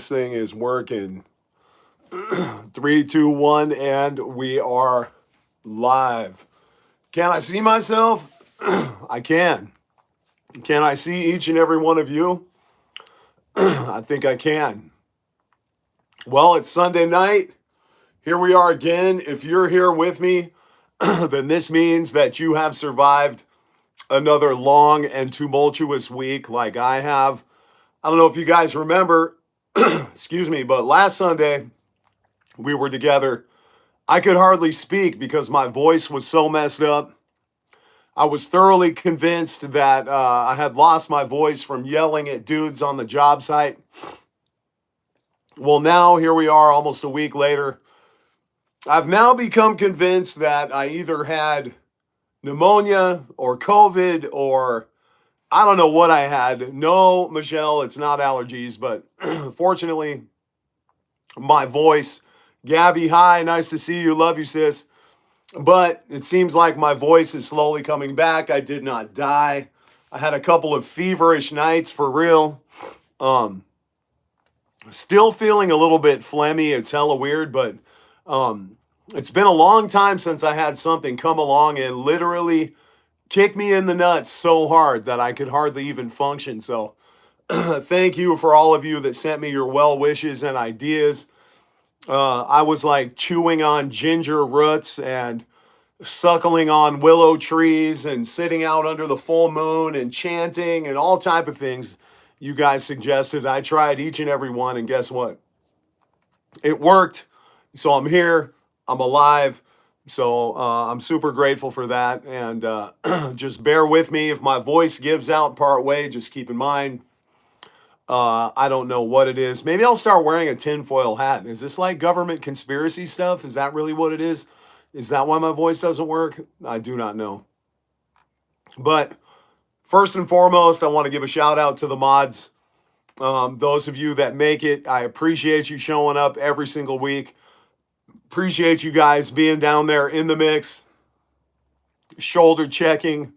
thing is working. Three, two, one, and we are live. Can I see myself? I can. Can I see each and every one of you? I think I can. Well, it's Sunday night. Here we are again. If you're here with me, then this means that you have survived another long and tumultuous week like I have. I don't know if you guys remember, excuse me, but last Sunday we were together. I could hardly speak because my voice was so messed up. I was thoroughly convinced that I had lost my voice from yelling at dudes on the job site. Well, now here we are almost a week later. I've now become convinced that I either had pneumonia or COVID or I don't know what I had. No, Michelle, it's not allergies, but fortunately, my voice. Gabby, hi, nice to see you. Love you, sis. But it seems like my voice is slowly coming back. I did not die. I had a couple of feverish nights for real. Um, Still feeling a little bit phlegmy. It's hella weird, but it's been a long time since I had something come along and literally kick me in the nuts so hard that I could hardly even function. So thank you for all of you that sent me your well wishes and ideas. I was like chewing on ginger roots and suckling on willow trees and sitting out under the full moon and chanting and all type of things you guys suggested. I tried each and every one, and guess what? It worked. So I'm here. I'm alive. So I'm super grateful for that. And just bear with me if my voice gives out part way. Just keep in mind, I don't know what it is. Maybe I'll start wearing a tinfoil hat. Is this like government conspiracy stuff? Is that really what it is? Is that why my voice doesn't work? I do not know. But first and foremost, I want to give a shout out to the mods. Those of you that make it, I appreciate you showing up every single week. Appreciate you guys being down there in the mix, shoulder checking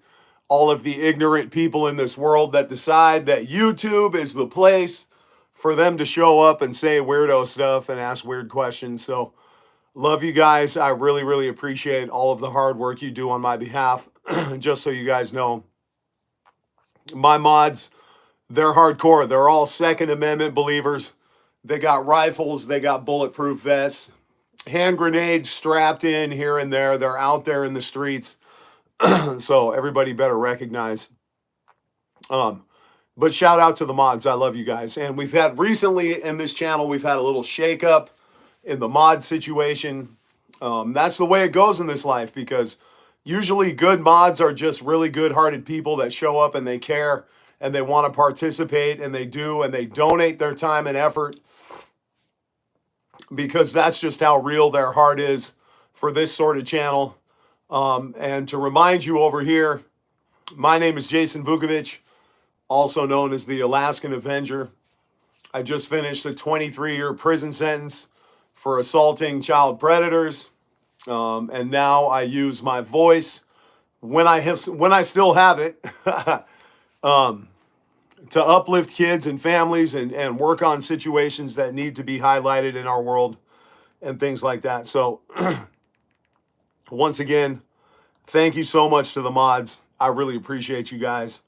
all of the ignorant people in this world that decide that YouTube is the place for them to show up and say weirdo stuff and ask weird questions. So, love you guys. I really, really appreciate all of the hard work you do on my behalf. Just so you guys know, my mods, they're hardcore. They're all Second Amendment believers. They got rifles, they got bulletproof vests, hand grenades strapped in here and there. They're out there in the streets. So everybody better recognize. But shout out to the mods. I love you guys. And we've had recently in this channel, we've had a little shakeup in the mod situation. That's the way it goes in this life because usually good mods are just really good-hearted people that show up and they care and they want to participate and they do and they donate their time and effort because that's just how real their heart is for this sort of channel. And to remind you over here, my name is Jason Vukovic, also known as the Alaskan Avenger. I just finished a 23-year prison sentence for assaulting child predators. And now I use my voice when I still have it to uplift kids and families and work on situations that need to be highlighted in our world and things like that. So once again, thank you so much to the mods. I really appreciate you guys.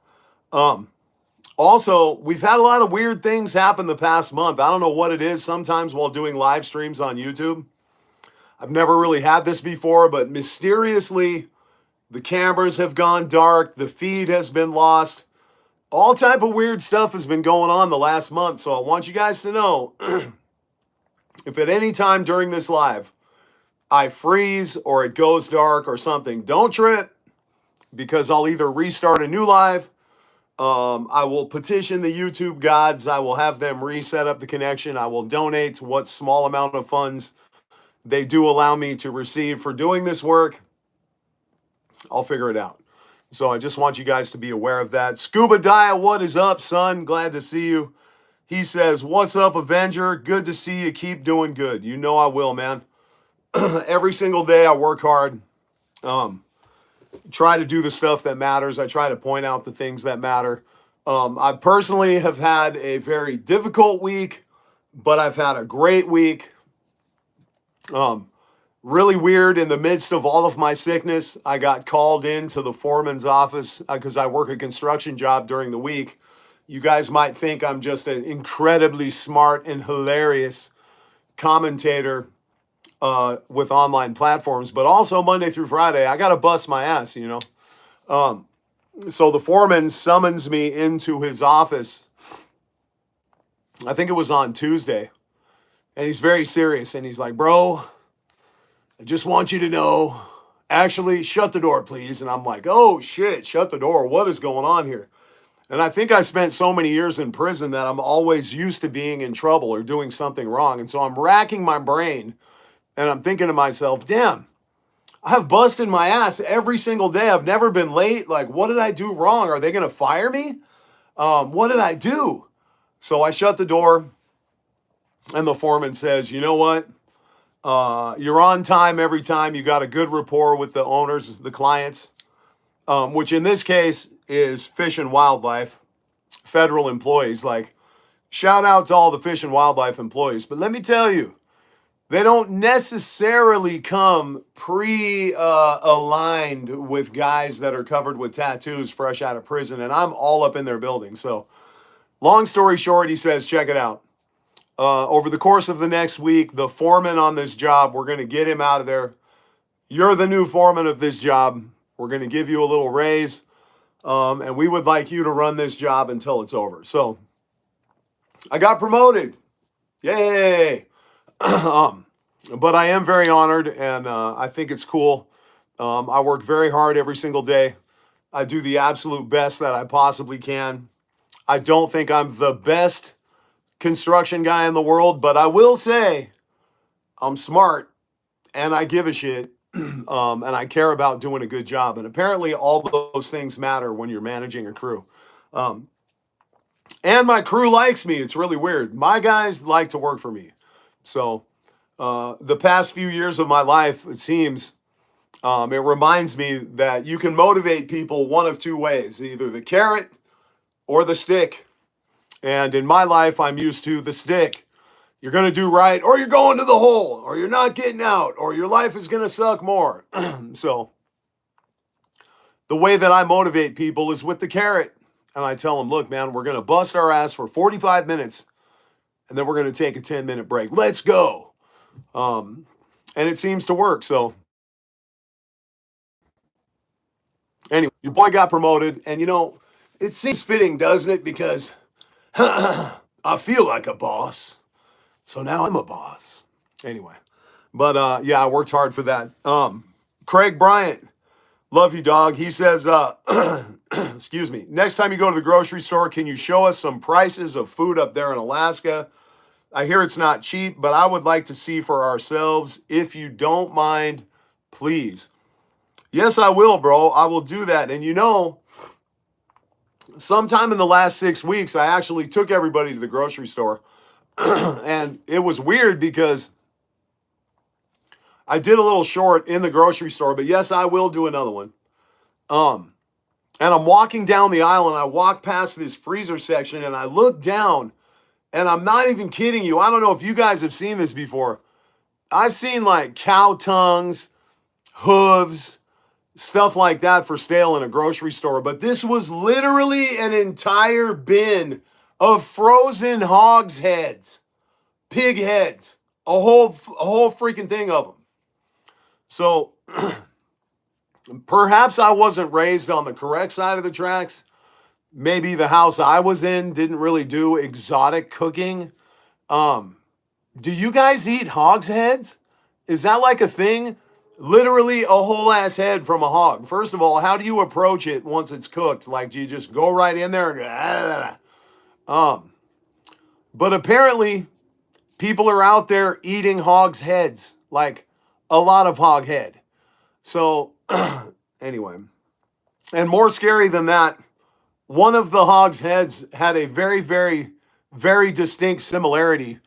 Also, we've had a lot of weird things happen the past month. I don't know what it is. Sometimes while doing live streams on YouTube, I've never really had this before, but mysteriously, the cameras have gone dark. The feed has been lost. All type of weird stuff has been going on the last month. So I want you guys to know, if at any time during this live, I freeze or it goes dark or something, don't trip because I'll either restart a new live. I will petition the YouTube gods. I will have them reset up the connection. I will donate what small amount of funds they do allow me to receive for doing this work. I'll figure it out. So I just want you guys to be aware of that. Scuba Dia, what is up, son? Glad to see you. He says, what's up, Avenger? Good to see you. Keep doing good. You know I will, man. Every single day I work hard. Try to do the stuff that matters. I try to point out the things that matter. I personally have had a very difficult week, but I've had a great week. Um, Really weird, in the midst of all of my sickness, I got called into the foreman's office because I work a construction job during the week. You guys might think I'm just an incredibly smart and hilarious commentator with online platforms, but also Monday through Friday, I got to bust my ass, you know. So the foreman summons me into his office. I think it was on Tuesday. And he's very serious. And he's like, bro, I just want you to know, actually, shut the door, please. And I'm like, oh, shit, shut the door. What is going on here? And I think I spent so many years in prison that I'm always used to being in trouble or doing something wrong. And so I'm racking my brain and I'm thinking to myself, damn, I've busted my ass every single day. I've never been late. Like, what did I do wrong? Are they going to fire me? What did I do? So I shut the door and the foreman says, you know what? You're on time every time. You got a good rapport with the owners, the clients, which in this case is Fish and Wildlife, federal employees. Like, shout out to all the Fish and Wildlife employees. But let me tell you, they don't necessarily come aligned with guys that are covered with tattoos fresh out of prison. And I'm all up in their building. So long story short, he says, check it out. Over the course of the next week, the foreman on this job, we're going to get him out of there. You're the new foreman of this job. We're going to give you a little raise. And we would like you to run this job until it's over. So I got promoted. Yay. But I am very honored, and I think it's cool. I work very hard every single day. I do the absolute best that I possibly can. I don't think I'm the best construction guy in the world, but I will say I'm smart and I give a shit. And I care about doing a good job. And apparently all those things matter when you're managing a crew. And my crew likes me. It's really weird. My guys like to work for me. So the past few years of my life, it seems, it reminds me that you can motivate people one of two ways, either the carrot or the stick. And in my life, I'm used to the stick. You're going to do right, or you're going to the hole, or you're not getting out, or your life is going to suck more. So the way that I motivate people is with the carrot. And I tell them, look, man, we're going to bust our ass for 45 minutes, and then we're going to take a 10-minute break. Let's go. And it seems to work. So anyway, your boy got promoted. And, you know, it seems fitting, doesn't it? Because I feel like a boss. So now I'm a boss. Anyway, but yeah, I worked hard for that. Craig Bryant, love you, dog. He says, excuse me, next time you go to the grocery store, can you show us some prices of food up there in Alaska? I hear it's not cheap, but I would like to see for ourselves. If you don't mind, please. Yes, I will, bro. I will do that. And you know, sometime in the last 6 weeks, I actually took everybody to the grocery store. And it was weird because I did a little short in the grocery store, but yes, I will do another one. And I'm walking down the aisle and I walk past this freezer section and I look down, and I'm not even kidding you. I don't know if you guys have seen this before. I've seen like cow tongues, hooves, stuff like that for sale in a grocery store, but this was literally an entire bin of frozen hogs heads, pig heads, a whole freaking thing of them. So perhaps I wasn't raised on the correct side of the tracks. Maybe the house I was in didn't really do exotic cooking. Do you guys eat hogs heads? Is that like a thing? Literally a whole ass head from a hog. First of all, how do you approach it once it's cooked? Like, do you just go right in there and but apparently people are out there eating hogs heads, like a lot of hog head. So anyway, and more scary than that, one of the hog's heads had a very, very, very distinct similarity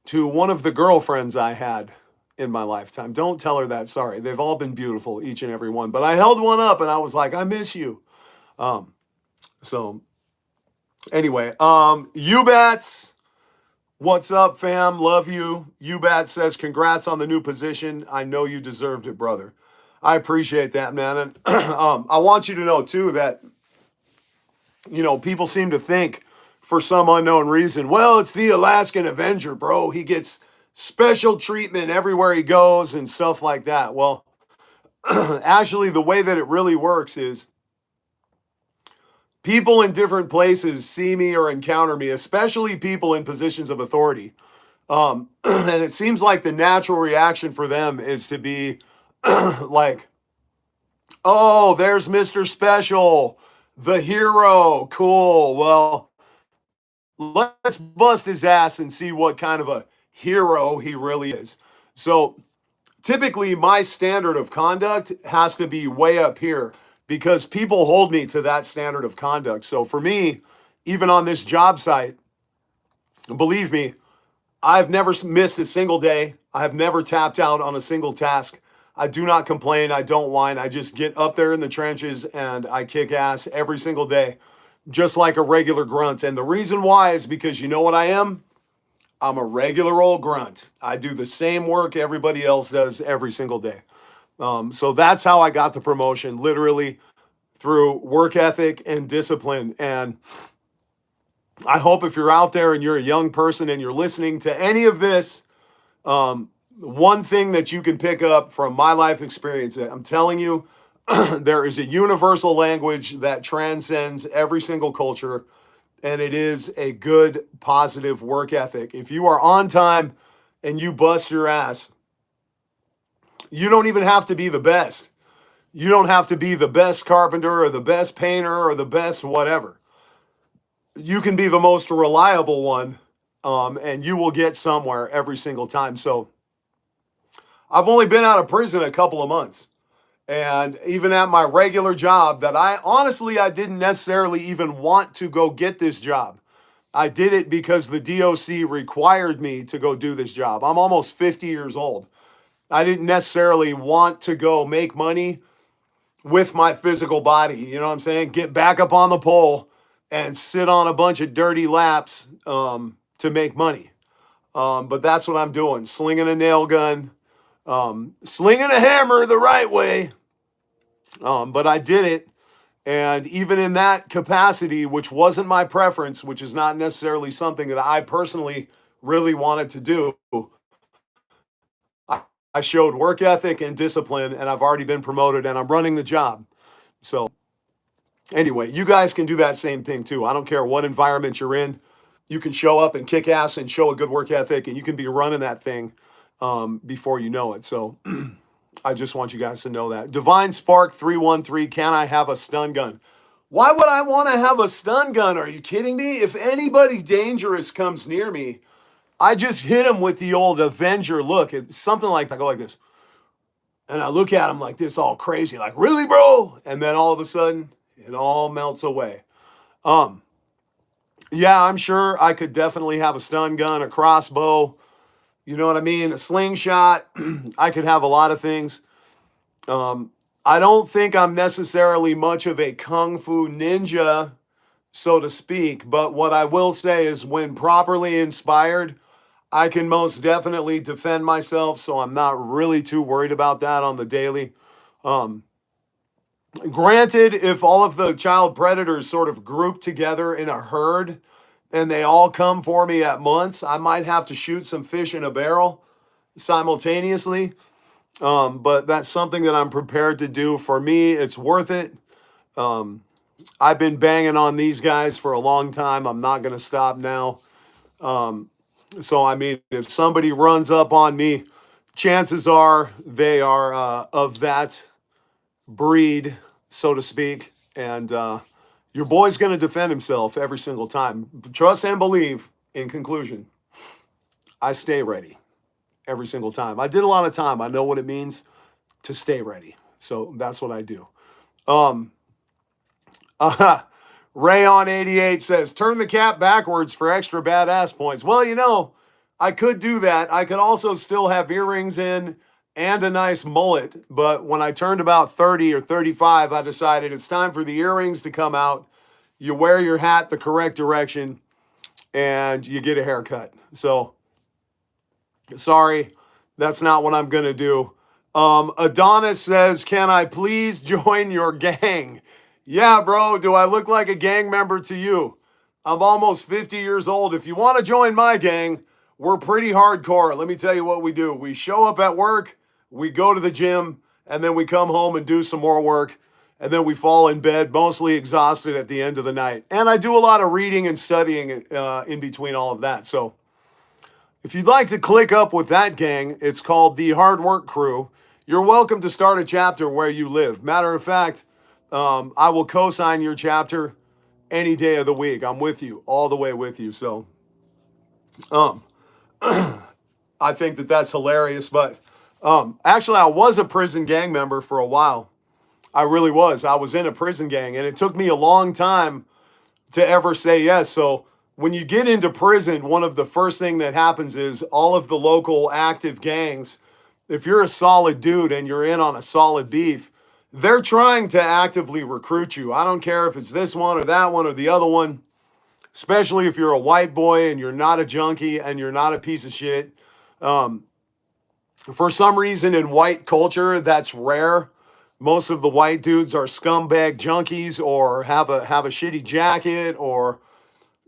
to one of the girlfriends I had in my lifetime. Don't tell her that. Sorry. They've all been beautiful, each and every one. But I held one up and I was like, I miss you. So anyway, Ubats, What's up, fam? Love you. Ubat says, congrats on the new position. I know you deserved it, brother. I appreciate that, man. And I want you to know, too, that, people seem to think for some unknown reason, well, it's the Alaskan Avenger, bro. He gets special treatment everywhere he goes and stuff like that. Well, actually, the way that it really works is people in different places see me or encounter me, especially people in positions of authority. And it seems like the natural reaction for them is to be like, oh, there's Mr. Special, the hero. Cool. Well, let's bust his ass and see what kind of a hero he really is. So typically, my standard of conduct has to be way up here because people hold me to that standard of conduct. So for me, even on this job site, believe me, I've never missed a single day. I have never tapped out on a single task. I do not complain. I don't whine. I just get up there in the trenches and I kick ass every single day, just like a regular grunt. And the reason why is because you know what I am? I'm a regular old grunt. I do the same work everybody else does every single day. So that's how I got the promotion, literally through work ethic and discipline. And I hope if you're out there and you're a young person and you're listening to any of this, one thing that you can pick up from my life experience, I'm telling you, there is a universal language that transcends every single culture, and it is a good, positive work ethic. If you are on time and you bust your ass, you don't even have to be the best. You don't have to be the best carpenter or the best painter or the best whatever. You can be the most reliable one, and you will get somewhere every single time. So I've only been out of prison a couple of months. And even at my regular job that I didn't necessarily even want to go get this job. I did it because the DOC required me to go do this job. I'm almost 50 years old. I didn't necessarily want to go make money with my physical body. You know what I'm saying? Get back up on the pole and sit on a bunch of dirty laps to make money. But that's what I'm doing. Slinging a nail gun, slinging a hammer the right way. But I did it. And even in that capacity, which wasn't my preference, which is not necessarily something that I personally really wanted to do, I showed work ethic and discipline, and I've already been promoted and I'm running the job. So anyway, you guys can do that same thing too. I don't care what environment you're in. You can show up and kick ass and show a good work ethic, and you can be running that thing before you know it. So I just want you guys to know that. Divine Spark 313, can I have a stun gun? Why would I want to have a stun gun? Are you kidding me? If anybody dangerous comes near me, I just hit him with the old Avenger look. It's something like, I go like this. And I look at him like this, all crazy, like, really, bro? And then all of a sudden, it all melts away. Yeah, I'm sure I could definitely have a stun gun, a crossbow, you know what I mean? A slingshot. I could have a lot of things. I don't think I'm necessarily much of a kung fu ninja, so to speak. But what I will say is when properly inspired, I can most definitely defend myself. So I'm not really too worried about that on the daily. Granted, if all of the child predators sort of group together in a herd, and they all come for me at once, I might have to shoot some fish in a barrel simultaneously. But that's something that I'm prepared to do. For me, it's worth it. I've been banging on these guys for a long time. I'm not going to stop now. So, I mean, if somebody runs up on me, chances are they are of that breed, so to speak. And your boy's going to defend himself every single time. Trust and believe. In conclusion, I stay ready every single time. I did a lot of time. I know what it means to stay ready. So that's what I do. Rayon88 says, turn the cap backwards for extra badass points. Well, I could do that. I could also still have earrings in and a nice mullet. But when I turned about 30 or 35, I decided it's time for the earrings to come out. You wear your hat the correct direction. and you get a haircut. So sorry, that's not what I'm going to do. Adonis says, can I please join your gang? Yeah, bro. Do I look like a gang member to you? I'm almost 50 years old. If you want to join my gang, we're pretty hardcore. Let me tell you what we do. We show up at work, we go to the gym, and then we come home and do some more work. And then we fall in bed, mostly exhausted at the end of the night. And I do a lot of reading and studying in between all of that. So if you'd like to click up with that gang, it's called the Hard Work Crew. You're welcome to start a chapter where you live. Matter of fact, I will co-sign your chapter any day of the week. I'm with you, all the way with you. So I think that that's hilarious. But actually, I was a prison gang member for a while. I really was. I was in a prison gang, and it took me a long time to ever say yes. So when you get into prison, one of the first thing that happens is all of the local active gangs, if you're a solid dude and you're in on a solid beef, they're trying to actively recruit you. I don't care if it's this one or that one or the other one, especially if you're a white boy and you're not a junkie and you're not a piece of shit. For some reason in white culture, that's rare. Most of the white dudes are scumbag junkies or have a shitty jacket or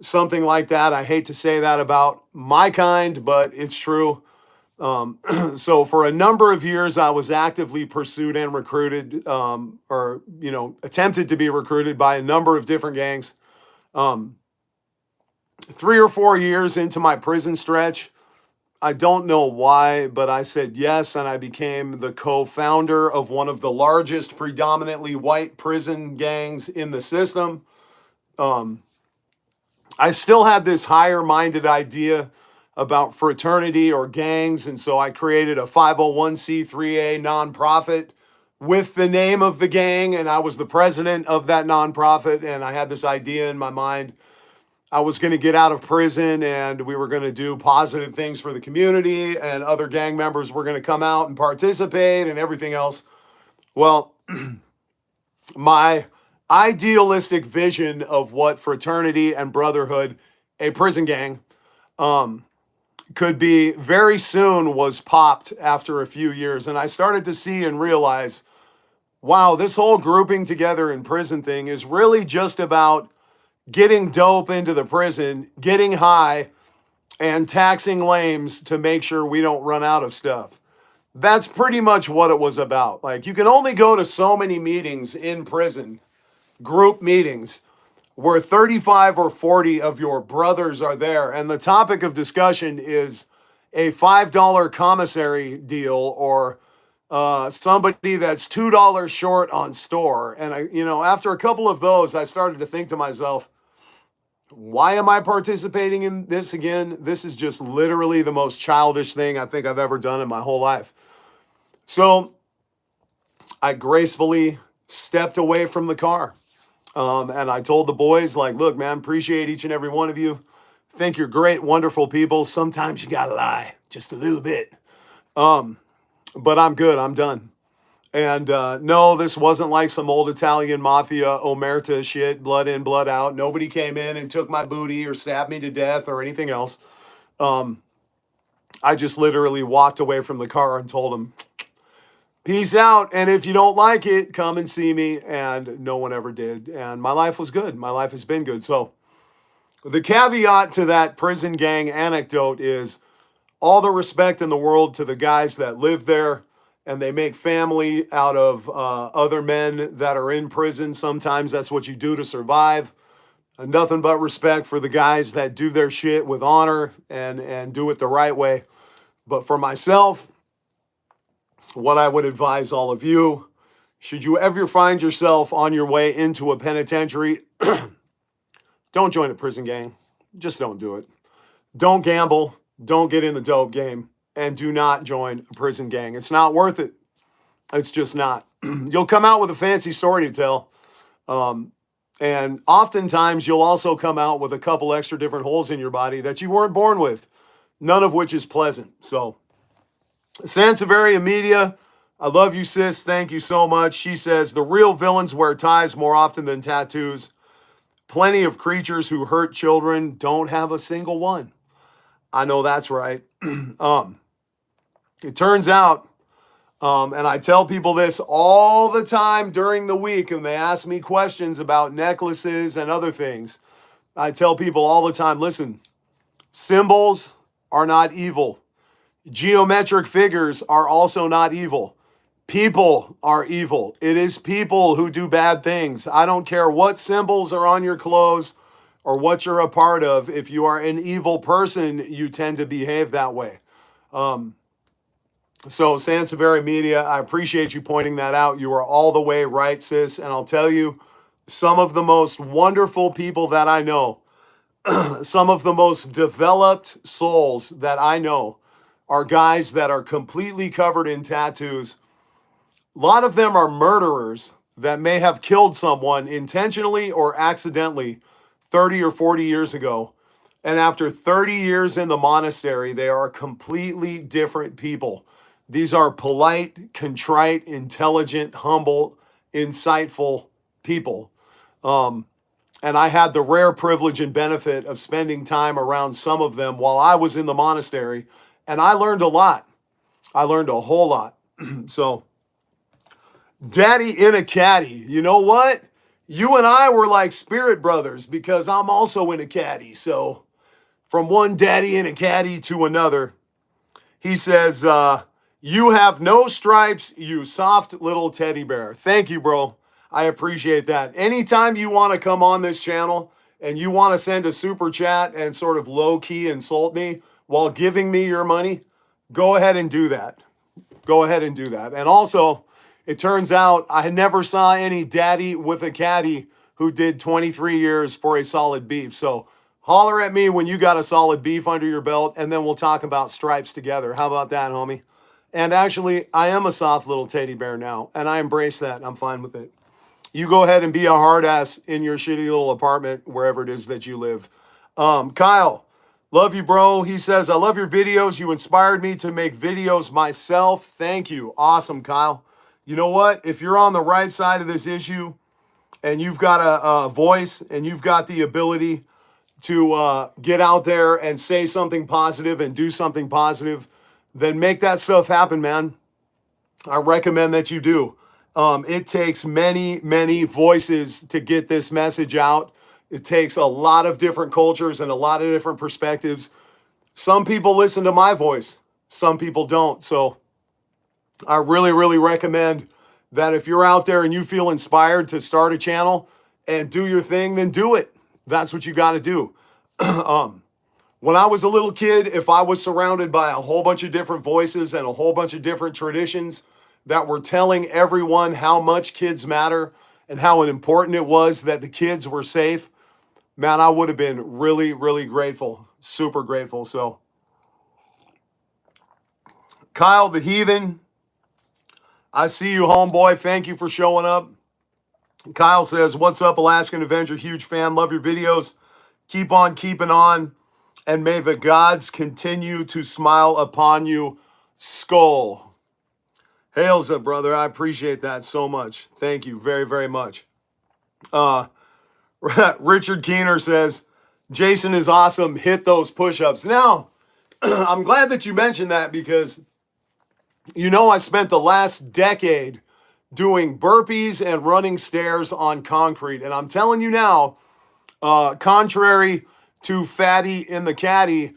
something like that. I hate to say that about my kind, but it's true. So for a number of years, I was actively pursued and recruited, or attempted to be recruited by a number of different gangs. 3 or 4 years into my prison stretch, I don't know why, but I said yes, and I became the co-founder of one of the largest predominantly white prison gangs in the system. I still had this higher-minded idea about fraternity or gangs, and so I created a 501c3a nonprofit with the name of the gang, and I was the president of that nonprofit, and I had this idea in my mind. I was going to get out of prison and we were going to do positive things for the community, and other gang members were going to come out and participate and everything else. Well, my idealistic vision of what fraternity and brotherhood, a prison gang, could be very soon was popped after a few years. And I started to see and realize, wow, this whole grouping together in prison thing is really just about getting dope into the prison, getting high, and taxing lames to make sure we don't run out of stuff. That's pretty much what it was about. Like, you can only go to so many meetings in prison, group meetings, where 35 or 40 of your brothers are there, and the topic of discussion is a $5 commissary deal or somebody that's $2 short on store. And after a couple of those, I started to think to myself, why am I participating in this again? This is just literally the most childish thing I think I've ever done in my whole life. So I gracefully stepped away from the car. And I told the boys, like, look, man, appreciate each and every one of you. Think you're great, wonderful people. Sometimes you gotta lie, just a little bit. But I'm good, I'm done. And no, this wasn't like some old Italian mafia omerta shit, blood in, blood out. Nobody came in and took my booty or stabbed me to death or anything else. I just literally walked away from the car and told them, peace out. And if you don't like it, come and see me. And no one ever did. And my life was good. My life has been good. So the caveat to that prison gang anecdote is all the respect in the world to the guys that live there and they make family out of other men that are in prison. Sometimes that's what you do to survive. Nothing but respect for the guys that do their shit with honor and do it the right way. But for myself, what I would advise all of you, should you ever find yourself on your way into a penitentiary, don't join a prison gang. Just don't do it. Don't gamble. Don't get in the dope game. And do not join a prison gang. It's not worth it. It's just not. You'll come out with a fancy story to tell. And oftentimes you'll also come out with a couple extra different holes in your body that you weren't born with, none of which is pleasant. So, Sansevieria Media, I love you, sis. Thank you so much. She says, the real villains wear ties more often than tattoos. Plenty of creatures who hurt children, don't have a single one. I know that's right. It turns out, and I tell people this all the time during the week, and they ask me questions about necklaces and other things. I tell people all the time, listen, symbols are not evil. Geometric figures are also not evil. People are evil. It is people who do bad things. I don't care what symbols are on your clothes or what you're a part of. If you are an evil person, you tend to behave that way. So Sansevieria Media, I appreciate you pointing that out. You are all the way right, sis. And I'll tell you, some of the most wonderful people that I know, some of the most developed souls that I know are guys that are completely covered in tattoos. A lot of them are murderers that may have killed someone intentionally or accidentally 30 or 40 years ago. And after 30 years in the monastery, they are completely different people. These are polite, contrite, intelligent, humble, insightful people. And I had the rare privilege and benefit of spending time around some of them while I was in the monastery. And I learned a lot. I learned a whole lot. So, Daddy in a caddy, you know what? You and I were like spirit brothers because I'm also in a caddy. So, from one daddy in a caddy to another, he says, you have no stripes, you soft little teddy bear. Thank you, bro. I appreciate that. Anytime you want to come on this channel and you want to send a super chat and sort of low-key insult me while giving me your money, go ahead and do that. Go ahead and do that. And also, it turns out I never saw any daddy with a caddy who did 23 years for a solid beef. So holler at me when you got a solid beef under your belt, and then we'll talk about stripes together. How about that, homie? And actually, I am a soft little teddy bear now, and I embrace that. I'm fine with it. You go ahead and be a hard ass in your shitty little apartment, wherever it is that you live. Kyle, love you, bro. He says, I love your videos. You inspired me to make videos myself. Thank you. Awesome, Kyle. You know what? If you're on the right side of this issue and you've got a voice and you've got the ability to get out there and say something positive and do something positive, then make that stuff happen, man. I recommend that you do. It takes many, many voices to get this message out. It takes a lot of different cultures and a lot of different perspectives. Some people listen to my voice. Some people don't. So I really, really recommend that if you're out there and you feel inspired to start a channel and do your thing, then do it. That's what you got to do. When I was a little kid, if I was surrounded by a whole bunch of different voices and a whole bunch of different traditions that were telling everyone how much kids matter and how important it was that the kids were safe, man, I would have been really, really grateful. Super grateful. So, Kyle the Heathen, I see you, homeboy. Thank you for showing up. Kyle says, what's up, Alaskan Avenger? Huge fan. Love your videos. Keep on keeping on. And may the gods continue to smile upon you. Skull. Hails up, brother. I appreciate that so much. Thank you very, very much. Richard Keener says, Jason is awesome. Hit those push-ups. Now, I'm glad that you mentioned that because, you know, I spent the last decade doing burpees and running stairs on concrete. And I'm telling you now, contrary to Fatty in the Caddy,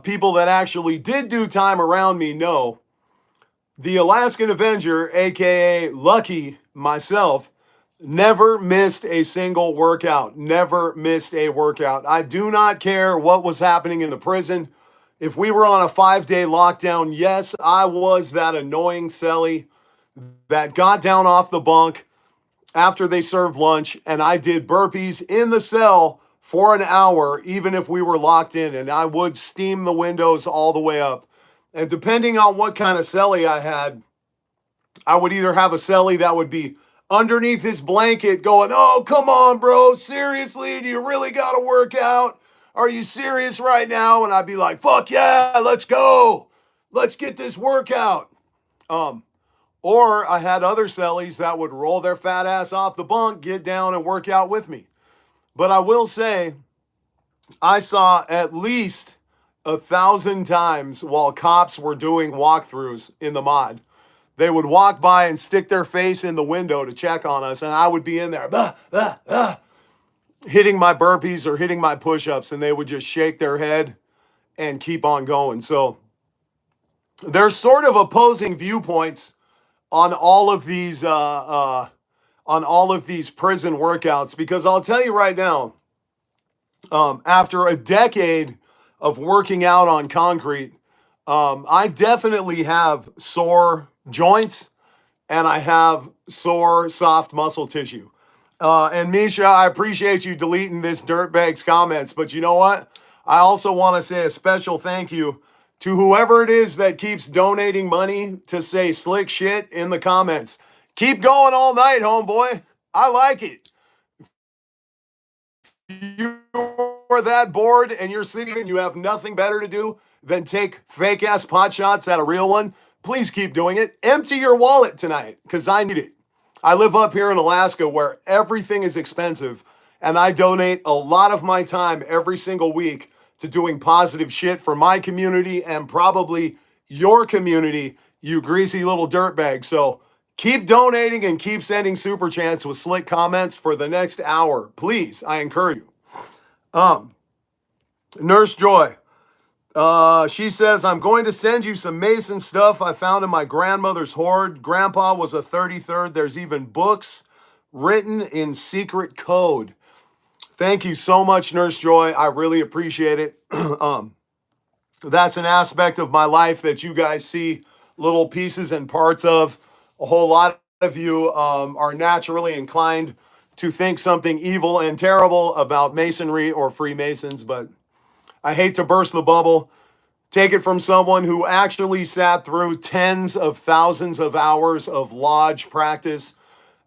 people that actually did do time around me know the Alaskan Avenger, aka Lucky, myself, never missed a single workout. Never missed a workout. I do not care what was happening in the prison. If we were on a 5-day lockdown, yes, I was that annoying cellie that got down off the bunk after they served lunch, and I did burpees in the cell for an hour, even if we were locked in, and I would steam the windows all the way up. And depending on what kind of cellie I had, I would either have a cellie that would be underneath his blanket going, oh, come on, bro, seriously, do you really got to work out? Are you serious right now? And I'd be like, fuck yeah, let's go. Let's get this workout. Or I had other cellies that would roll their fat ass off the bunk, get down and work out with me. But I will say, I saw at least 1,000 times while cops were doing walkthroughs in the mod. They would walk by and stick their face in the window to check on us, and I would be in there, hitting my burpees or hitting my push-ups, and they would just shake their head and keep on going. So there's sort of opposing viewpoints on all of these prison workouts, because I'll tell you right now, after a decade of working out on concrete, I definitely have sore joints and I have sore soft muscle tissue. And Misha, I appreciate you deleting this dirtbag's comments, but you know what? I also want to say a special thank you to whoever it is that keeps donating money to say slick shit in the comments. Keep going all night, homeboy. I like it. You're that bored and you're sitting and you have nothing better to do than take fake ass pot shots at a real one, please keep doing it. Empty your wallet tonight, because I need it. I live up here in Alaska where everything is expensive, and I donate a lot of my time every single week to doing positive shit for my community and probably your community, you greasy little dirtbag. So keep donating and keep sending super chats with slick comments for the next hour. Please, I encourage you. Nurse Joy. She says, I'm going to send you some Mason stuff I found in my grandmother's hoard. Grandpa was a 33rd. There's even books written in secret code. Thank you so much, Nurse Joy. I really appreciate it. That's an aspect of my life that you guys see little pieces and parts of. A whole lot of you are naturally inclined to think something evil and terrible about Masonry or Freemasons, but I hate to burst the bubble. Take it from someone who actually sat through tens of thousands of hours of lodge practice.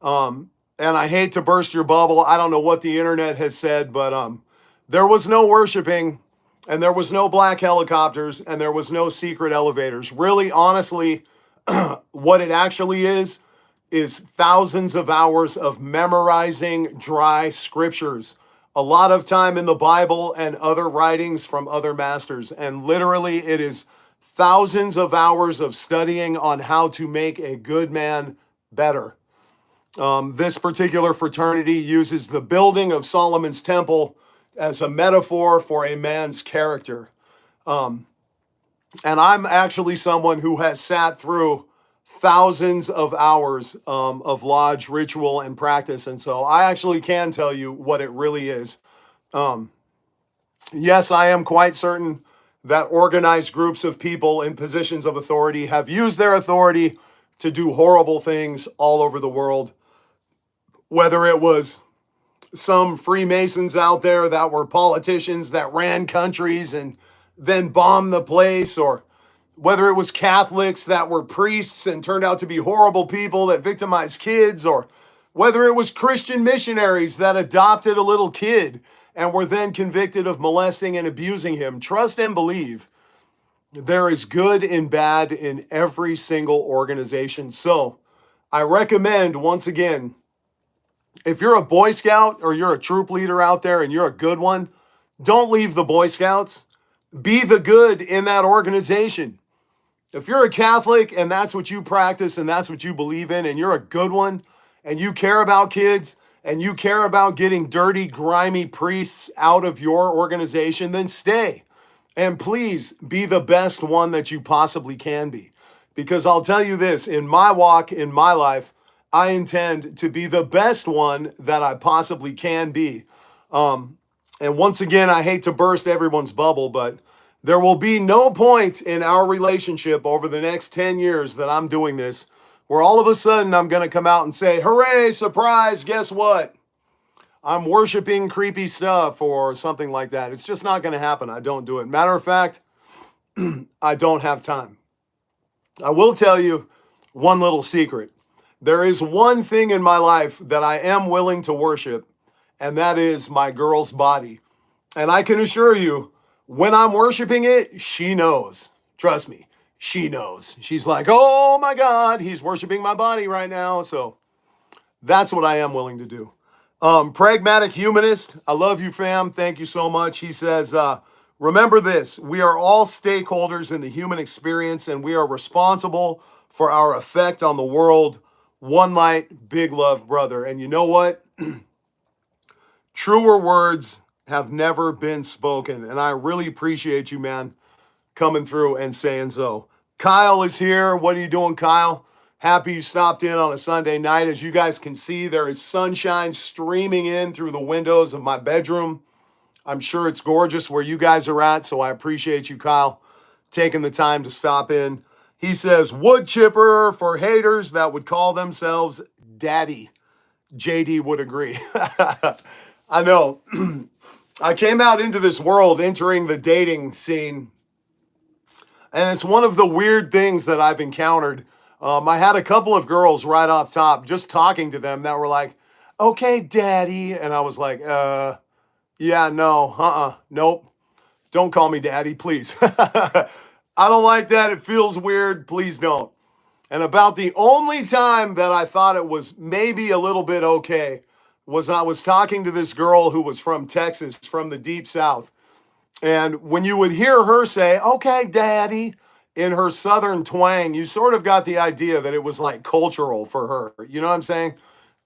And I hate to burst your bubble. I don't know what the internet has said, but there was no worshiping, and there was no black helicopters, and there was no secret elevators. Really, honestly, what it actually is thousands of hours of memorizing dry scriptures. A lot of time in the Bible and other writings from other masters. And literally, it is thousands of hours of studying on how to make a good man better. This particular fraternity uses the building of Solomon's temple as a metaphor for a man's character. And I'm actually someone who has sat through thousands of hours of lodge ritual and practice. And so I actually can tell you what it really is. Yes, I am quite certain that organized groups of people in positions of authority have used their authority to do horrible things all over the world. Whether it was some Freemasons out there that were politicians that ran countries and then bombed the place, or whether it was Catholics that were priests and turned out to be horrible people that victimized kids, or whether it was Christian missionaries that adopted a little kid and were then convicted of molesting and abusing him. Trust and believe there is good and bad in every single organization. So I recommend, once again, if you're a Boy Scout or you're a troop leader out there and you're a good one, don't leave the Boy Scouts. Be the good in that organization. If you're a Catholic and that's what you practice and that's what you believe in, and you're a good one and you care about kids and you care about getting dirty, grimy priests out of your organization, then stay. And please be the best one that you possibly can be. Because I'll tell you this, in my walk, in my life, I intend to be the best one that I possibly can be. And once again, I hate to burst everyone's bubble, but there will be no point in our relationship over the next 10 years that I'm doing this where all of a sudden I'm going to come out and say, hooray, surprise, guess what? I'm worshiping creepy stuff or something like that. It's just not going to happen. I don't do it. Matter of fact, I don't have time. I will tell you one little secret. There is one thing in my life that I am willing to worship, and that is my girl's body. And I can assure you, when I'm worshiping it, she knows. Trust me, she knows. She's like, oh my God, he's worshiping my body right now. So that's what I am willing to do. Pragmatic Humanist, I love you, fam. Thank you so much. He says, remember this, we are all stakeholders in the human experience and we are responsible for our effect on the world. One light, big love, brother. And you know what? Truer words have never been spoken. And I really appreciate you, man, coming through and saying so. Kyle is here. What are you doing, Kyle? Happy you stopped in on a Sunday night. As you guys can see, there is sunshine streaming in through the windows of my bedroom. I'm sure it's gorgeous where you guys are at, so I appreciate you, Kyle, taking the time to stop in. He says, wood chipper for haters that would call themselves daddy. JD would agree. I know. I came out into this world entering the dating scene, and it's one of the weird things that I've encountered. I had a couple of girls right off top, just talking to them, that were like, okay, daddy. And I was like, yeah, no, nope. Don't call me daddy, please. I don't like that. It feels weird. Please don't. And about the only time that I thought it was maybe a little bit okay was I was talking to this girl who was from Texas, from the deep South. And when you would hear her say, okay, daddy, in her Southern twang, you sort of got the idea that it was like cultural for her. You know what I'm saying?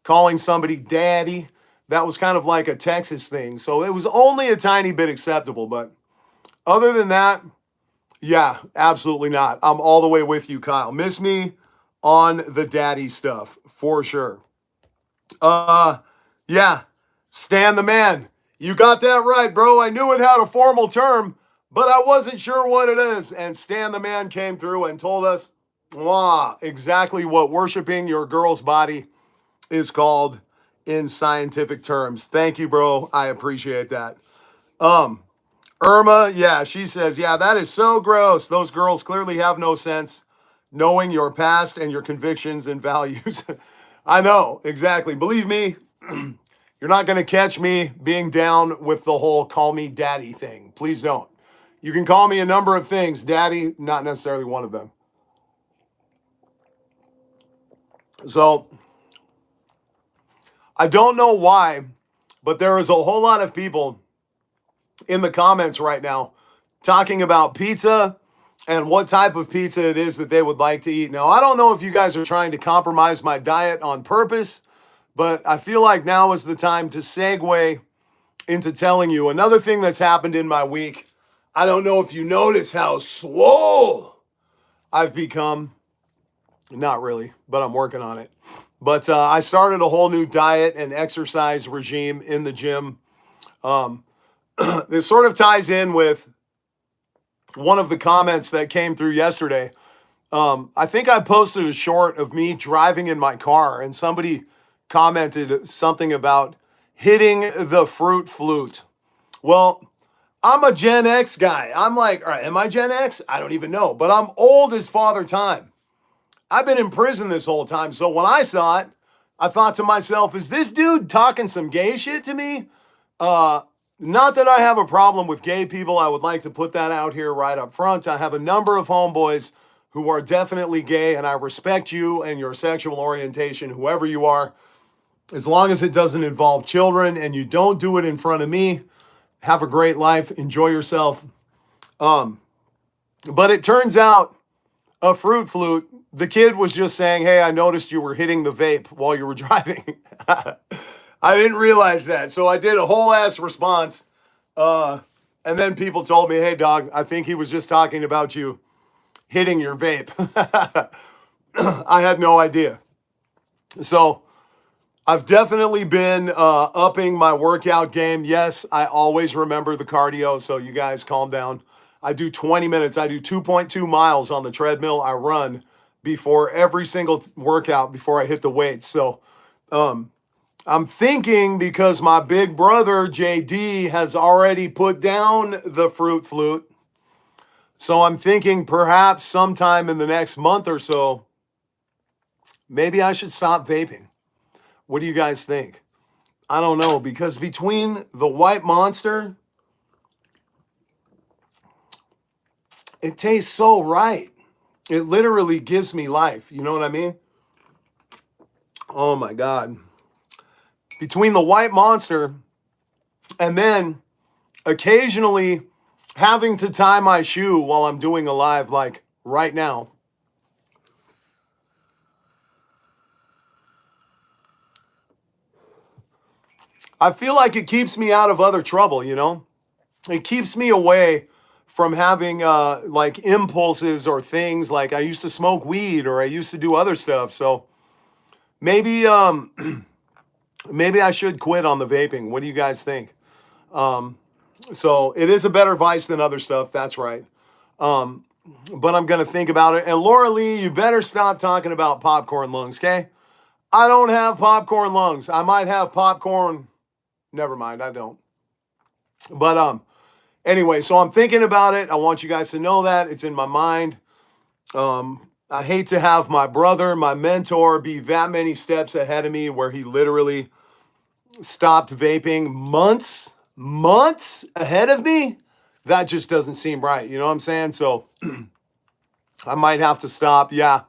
Calling somebody daddy, that was kind of like a Texas thing. So it was only a tiny bit acceptable. But other than that, yeah, absolutely not. I'm all the way with you, Kyle. Miss me on the daddy stuff for sure. Yeah, Stan the man. You got that right, bro. I knew it had a formal term, but I wasn't sure what it is. And Stan the man came through and told us exactly what worshiping your girl's body is called in scientific terms. Thank you, bro. I appreciate that. Irma, yeah, she says, yeah, that is so gross. Those girls clearly have no sense knowing your past and your convictions and values. I know, exactly. Believe me, you're not going to catch me being down with the whole call me daddy thing. Please don't. You can call me a number of things. Daddy, not necessarily one of them. So, I don't know why, but there is a whole lot of people in the comments right now talking about pizza and what type of pizza it is that they would like to eat. Now, I don't know if you guys are trying to compromise my diet on purpose, but I feel like now is the time to segue into telling you another thing that's happened in my week. I don't know if you notice how swole I've become. Not really, but I'm working on it. But I started a whole new diet and exercise regime in the gym. This sort of ties in with one of the comments that came through yesterday. I think I posted a short of me driving in my car, and somebody commented something about hitting the fruit flute. Well, I'm a Gen X guy. I'm like, all right, am I Gen X? I don't even know, but I'm old as Father Time. I've been in prison this whole time. So when I saw it, I thought to myself, is this dude talking some gay shit to me? Not that I have a problem with gay people. I would like to put that out here right up front. I have a number of homeboys who are definitely gay, and I respect you and your sexual orientation, whoever you are, as long as it doesn't involve children and you don't do it in front of me. Have a great life. Enjoy yourself. But it turns out a fruit flute, the kid was just saying, hey, I noticed you were hitting the vape while you were driving. I didn't realize that. So I did a whole ass response. And then people told me, hey, dog, I think he was just talking about you hitting your vape. I had no idea. So I've definitely been upping my workout game. Yes, I always remember the cardio, so you guys calm down. I do 20 minutes. I do 2.2 miles on the treadmill. I run before every single workout before I hit the weights. So I'm thinking because my big brother, JD, has already put down the fruit flute. So I'm thinking perhaps sometime in the next month or so, maybe I should stop vaping. What do you guys think? I don't know, because between the White Monster, it tastes so right. It literally gives me life. You know what I mean? Oh my God. between the White Monster and then occasionally having to tie my shoe while I'm doing a live like right now. I feel like it keeps me out of other trouble, you know? It keeps me away from having like impulses or things like I used to smoke weed or I used to do other stuff. So maybe maybe I should quit on the vaping. What do you guys think? So it is a better vice than other stuff. That's right. But I'm going to think about it. And Laura Lee, you better stop talking about popcorn lungs, okay? I don't have popcorn lungs. I might have popcorn. Never mind, I don't. But anyway, so I'm thinking about it. I want you guys to know that it's in my mind. I hate to have my brother, my mentor, be that many steps ahead of me where he literally stopped vaping months ahead of me. That just doesn't seem right. You know what I'm saying? So I might have to stop. Yeah.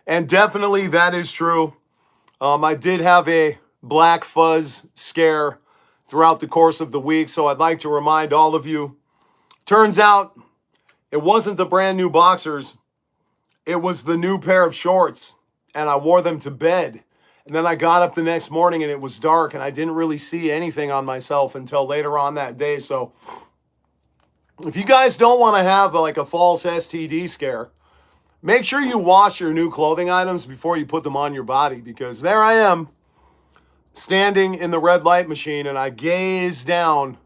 And definitely that is true. I did have a black fuzz scare throughout the course of the week. So I'd like to remind all of you, turns out it wasn't the brand new boxers. It was the new pair of shorts, and I wore them to bed. And then I got up the next morning and it was dark and I didn't really see anything on myself until later on that day. So if you guys don't want to have like a false STD scare, make sure you wash your new clothing items before you put them on your body, because there I am standing in the red light machine and I gazed down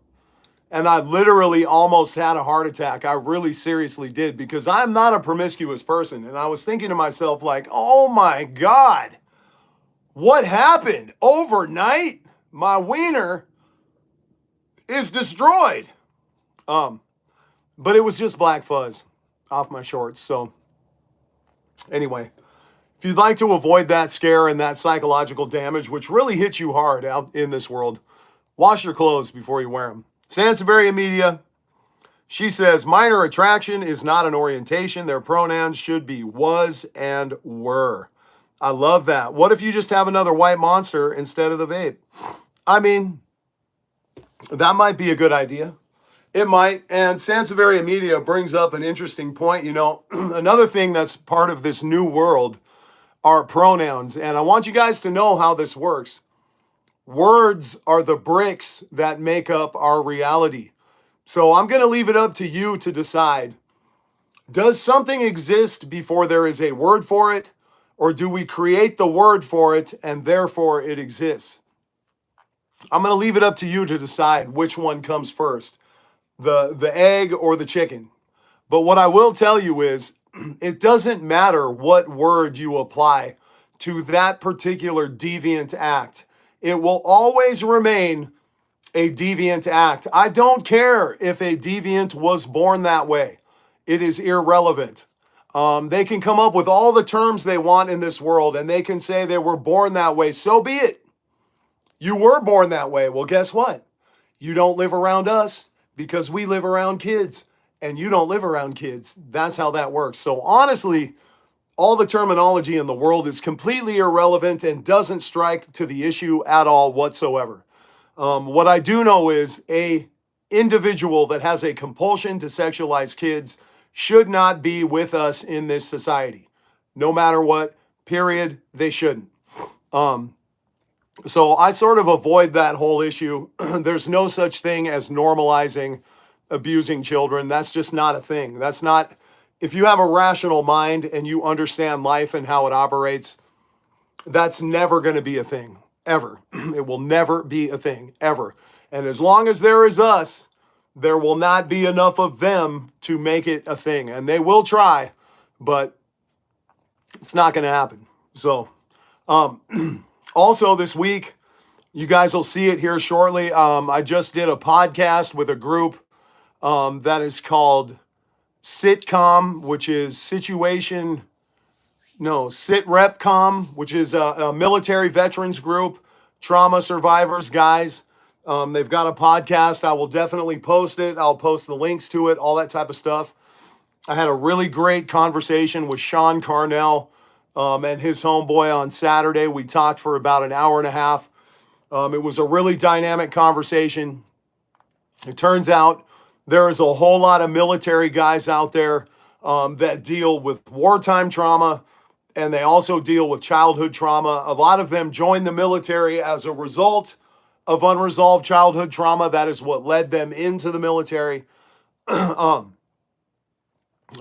and I literally almost had a heart attack. I really seriously did, because I'm not a promiscuous person. And I was thinking to myself like, oh my God, what happened overnight? My wiener is destroyed. But it was just black fuzz off my shorts. So anyway, if you'd like to avoid that scare and that psychological damage, which really hits you hard out in this world, wash your clothes before you wear them. Sansevieria Media, she says, minor attraction is not an orientation. Their pronouns should be was and were. I love that. What if you just have another White Monster instead of the vape? I mean, that might be a good idea. It might. And Sansevieria Media brings up an interesting point. You know, another thing that's part of this new world are pronouns. And I want you guys to know how this works. Words are the bricks that make up our reality. So I'm going to leave it up to you to decide. Does something exist before there is a word for it? Or do we create the word for it and therefore it exists? I'm going to leave it up to you to decide which one comes first, the egg or the chicken. But what I will tell you is it doesn't matter what word you apply to that particular deviant act. It will always remain a deviant act. I don't care if a deviant was born that way. It is irrelevant. They can come up with all the terms they want in this world and they can say they were born that way. So be it. You were born that way. Well, guess what? You don't live around us because we live around kids, and you don't live around kids. That's how that works. So honestly, all the terminology in the world is completely irrelevant and doesn't strike to the issue at all whatsoever. What I do know is a individual that has a compulsion to sexualize kids should not be with us in this society. No matter what, period, they shouldn't. So I sort of avoid that whole issue. There's no such thing as normalizing abusing children. That's just not a thing. That's not... If you have a rational mind and you understand life and how it operates, that's never going to be a thing, ever. It will never be a thing, ever. And as long as there is us, there will not be enough of them to make it a thing. And they will try, but it's not going to happen. So, also this week, you guys will see it here shortly. I just did a podcast with a group that is called Sitcom, which is SitRepCom, which is a military veterans group, trauma survivors, guys. They've got a podcast. I will definitely post it. I'll post the links to it, all that type of stuff. I had a really great conversation with Sean Carnell and his homeboy on Saturday. We talked for about an hour and a half. It was a really dynamic conversation. It turns out there is a whole lot of military guys out there that deal with wartime trauma, and they also deal with childhood trauma. A lot of them joined the military as a result of unresolved childhood trauma. That is what led them into the military.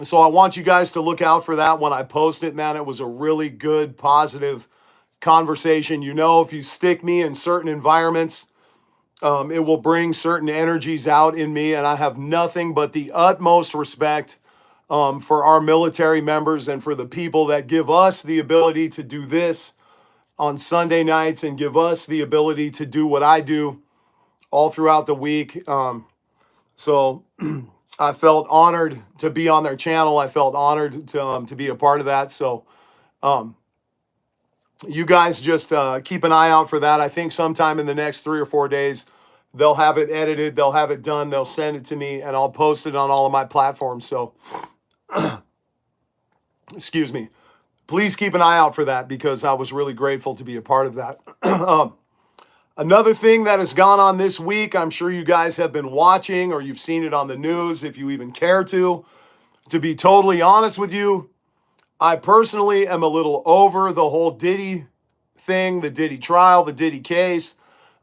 So I want you guys to look out for that when I post it, man. It was a really good, positive conversation. You know, if you stick me in certain environments, it will bring certain energies out in me, and I have nothing but the utmost respect for our military members and for the people that give us the ability to do this on Sunday nights and give us the ability to do what I do all throughout the week. So I felt honored to be on their channel. I felt honored to be a part of that. So you guys just keep an eye out for that. I think sometime in the next 3 or 4 days, they'll have it edited, they'll have it done, they'll send it to me, and I'll post it on all of my platforms. So, excuse me. Please keep an eye out for that because I was really grateful to be a part of that. Another thing that has gone on this week, I'm sure you guys have been watching or you've seen it on the news if you even care to. To be totally honest with you, I personally am a little over the whole Diddy thing, the Diddy trial, the Diddy case.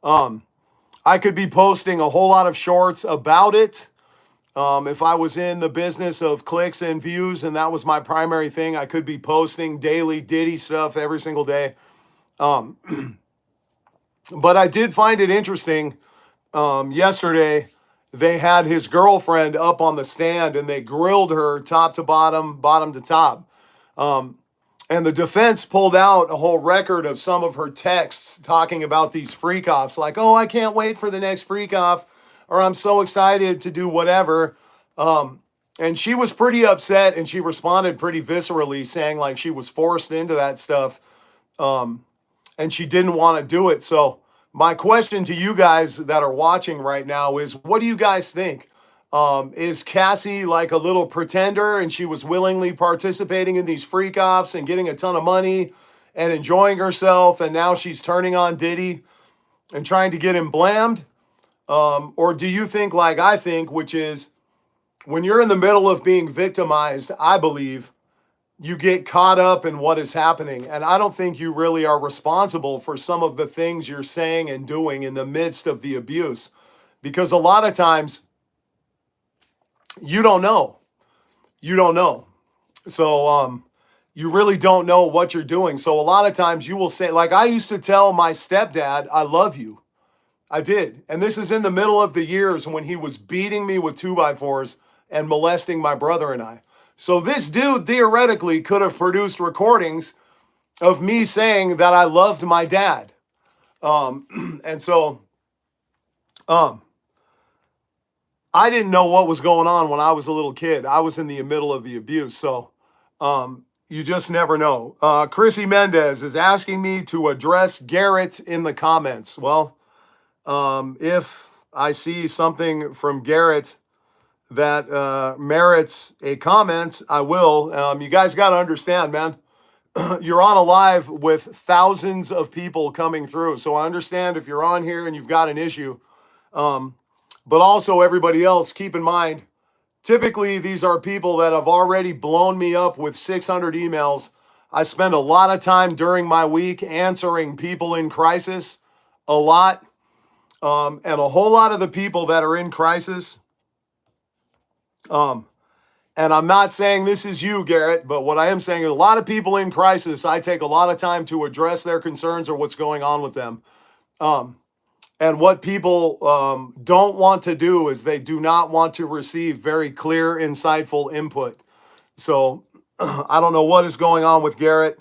I could be posting a whole lot of shorts about it. If I was in the business of clicks and views and that was my primary thing, I could be posting daily Diddy stuff every single day. But I did find it interesting. Yesterday, they had his girlfriend up on the stand and they grilled her top to bottom, bottom to top. And the defense pulled out a whole record of some of her texts talking about these freak offs, like, oh, I can't wait for the next freak off, or I'm so excited to do whatever. And she was pretty upset and she responded pretty viscerally, saying like she was forced into that stuff. And she didn't want to do it. So my question to you guys that are watching right now is, what do you guys think? Is Cassie like a little pretender and she was willingly participating in these freak offs and getting a ton of money and enjoying herself, and now she's turning on Diddy and trying to get him blamed? Or do you think like I think, which is when you're in the middle of being victimized, I believe you get caught up in what is happening. And I don't think you really are responsible for some of the things you're saying and doing in the midst of the abuse. Because a lot of times you don't know. You don't know. So you really don't know what you're doing. So a lot of times you will say, like I used to tell my stepdad, I love you. I did. And this is in the middle of the years when he was beating me with 2x4s and molesting my brother and I. So this dude theoretically could have produced recordings of me saying that I loved my dad. And so I didn't know what was going on when I was a little kid. I was in the middle of the abuse. So you just never know. Chrissy Mendez is asking me to address Garrett in the comments. Well, if I see something from Garrett that merits a comment, I will. You guys got to understand, man. You're on a live with thousands of people coming through. So I understand if you're on here and you've got an issue. But also everybody else, keep in mind, typically these are people that have already blown me up with 600 emails. I spend a lot of time during my week answering people in crisis, a lot. And a whole lot of the people that are in crisis, and I'm not saying this is you, Garrett, but what I am saying is a lot of people in crisis, I take a lot of time to address their concerns or what's going on with them. And what people don't want to do is they do not want to receive very clear, insightful input. So I don't know what is going on with Garrett.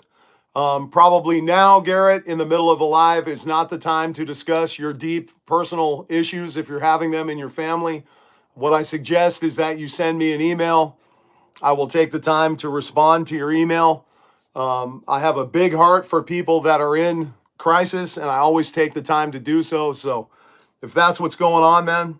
Probably now, Garrett, in the middle of a live is not the time to discuss your deep personal issues if you're having them in your family. What I suggest is that you send me an email. I will take the time to respond to your email. I have a big heart for people that are in crisis, and I always take the time to do so. So if that's what's going on, man,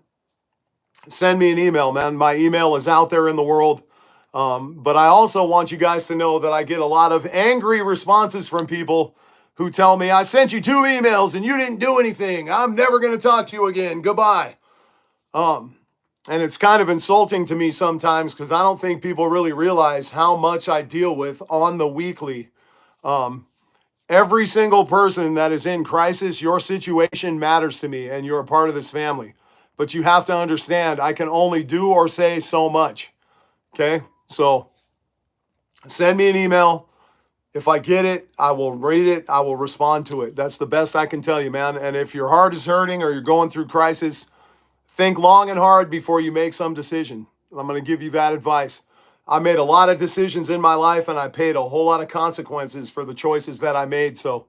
send me an email, man. My email is out there in the world. But I also want you guys to know that I get a lot of angry responses from people who tell me, I sent you 2 emails and you didn't do anything. I'm never going to talk to you again. Goodbye. And it's kind of insulting to me sometimes because I don't think people really realize how much I deal with on the weekly. Every single person that is in crisis, your situation matters to me and you're a part of this family. But you have to understand, I can only do or say so much. Okay? So send me an email. If I get it, I will read it. I will respond to it. That's the best I can tell you, man. And if your heart is hurting or you're going through crisis, think long and hard before you make some decision. I'm going to give you that advice. I made a lot of decisions in my life and I paid a whole lot of consequences for the choices that I made. So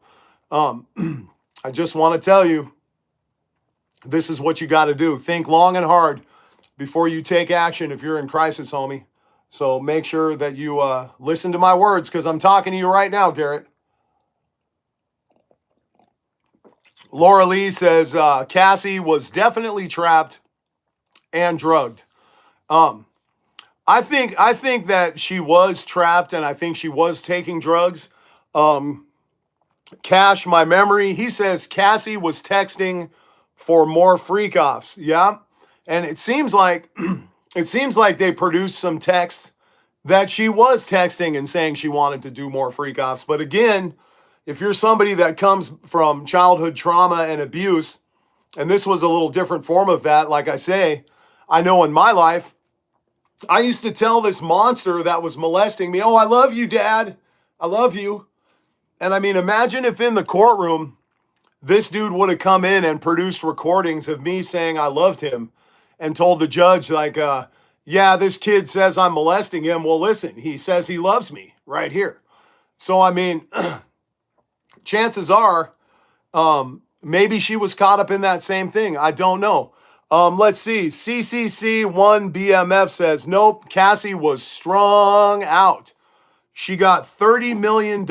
I just want to tell you, this is what you got to do. Think long and hard before you take action if you're in crisis, homie. So make sure that you listen to my words because I'm talking to you right now, Garrett. Laura Lee says Cassie was definitely trapped and drugged. I think that she was trapped and I think she was taking drugs. Cash, my memory, he says Cassie was texting for more freak offs. Yeah. And it seems like they produced some text that she was texting and saying she wanted to do more freak offs. But again, if you're somebody that comes from childhood trauma and abuse, and this was a little different form of that, like I say, I know in my life, I used to tell this monster that was molesting me, oh, I love you, Dad. I love you. And I mean, imagine if in the courtroom, this dude would have come in and produced recordings of me saying I loved him and told the judge, like, yeah, this kid says I'm molesting him. Well, listen, he says he loves me right here. So, I mean, chances are maybe she was caught up in that same thing. I don't know. Let's see. CCC1BMF says, nope, Cassie was strung out. She got $30 million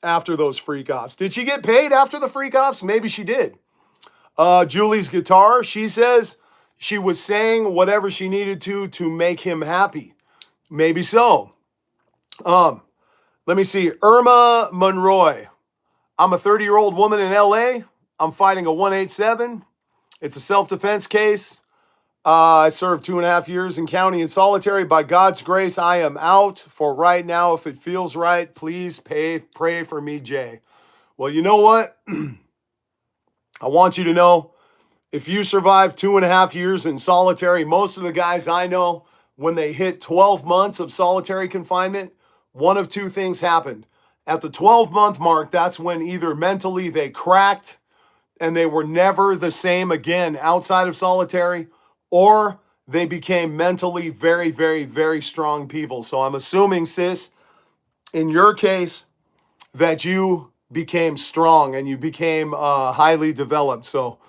after those freak offs. Did she get paid after the freak offs? Maybe she did. Julie's Guitar, she says she was saying whatever she needed to make him happy. Maybe so. Let me see. Irma Monroy. I'm a 30-year-old woman in LA. I'm fighting a 187. It's a self-defense case. I served 2.5 years in county in solitary. By God's grace, I am out for right now. If it feels right, please pray for me, Jay. Well, you know what? I want you to know, if you survive 2.5 years in solitary, most of the guys I know, when they hit 12 months of solitary confinement, one of two things happened. At the 12-month mark, that's when either mentally they cracked and they were never the same again outside of solitary, or they became mentally very, very, very strong people. So I'm assuming, sis, in your case, that you became strong and you became highly developed. So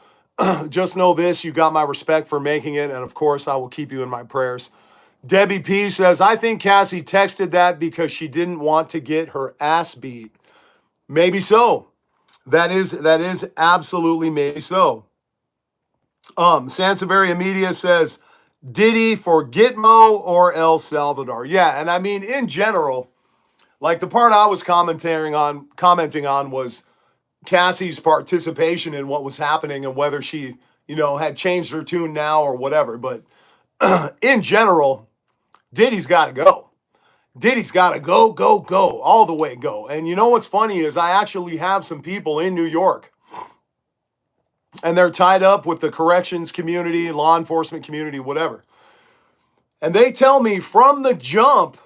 just know this, you got my respect for making it. And of course, I will keep you in my prayers. Debbie P says, I think Cassie texted that because she didn't want to get her ass beat. Maybe so. That is absolutely maybe so. Sanseveria Media says, Diddy for Gitmo or El Salvador? Yeah, and I mean, in general, like the part I was commenting on was Cassie's participation in what was happening and whether she, had changed her tune now or whatever. But in general, Diddy's got to go. Diddy's got to go, all the way go. And you know what's funny is I actually have some people in New York and they're tied up with the corrections community, law enforcement community, whatever. And they tell me from the jump,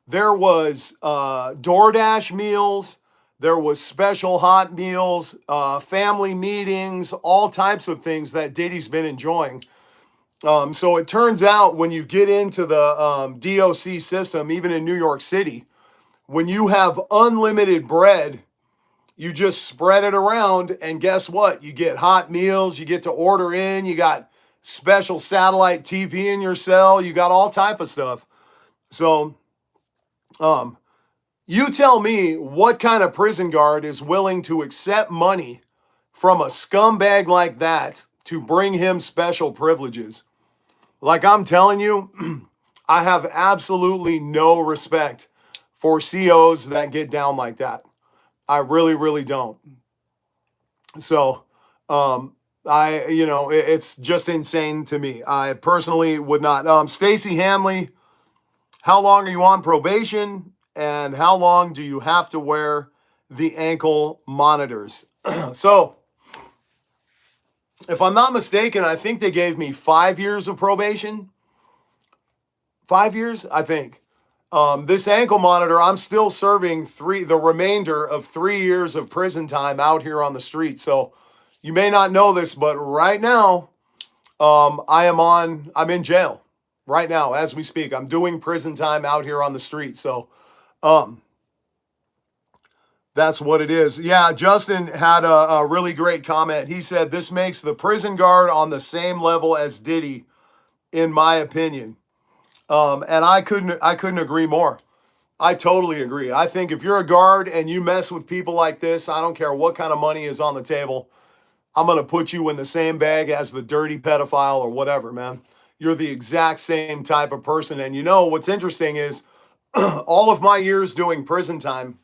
there was DoorDash meals, there was special hot meals, family meetings, all types of things that Diddy's been enjoying. So it turns out when you get into the DOC system, even in New York City, when you have unlimited bread, you just spread it around and guess what? You get hot meals, you get to order in, you got special satellite TV in your cell, you got all type of stuff. So you tell me what kind of prison guard is willing to accept money from a scumbag like that to bring him special privileges. Like I'm telling you, I have absolutely no respect for COs that get down like that. I really, really don't. So, it's just insane to me. I personally would not. Stacey Hanley, how long are you on probation? And how long do you have to wear the ankle monitors? So, if I'm not mistaken, I think they gave me 5 years of probation. 5 years, I think. This ankle monitor, I'm still serving the remainder of 3 years of prison time out here on the street. So you may not know this, but right now, I'm in jail right now as we speak. I'm doing prison time out here on the street. So, um, that's what it is. Yeah, Justin had a really great comment. He said, this makes the prison guard on the same level as Diddy, in my opinion. And I couldn't agree more. I totally agree. I think if you're a guard and you mess with people like this, I don't care what kind of money is on the table, I'm going to put you in the same bag as the dirty pedophile or whatever, man. You're the exact same type of person. And you know, what's interesting is all of my years doing prison time,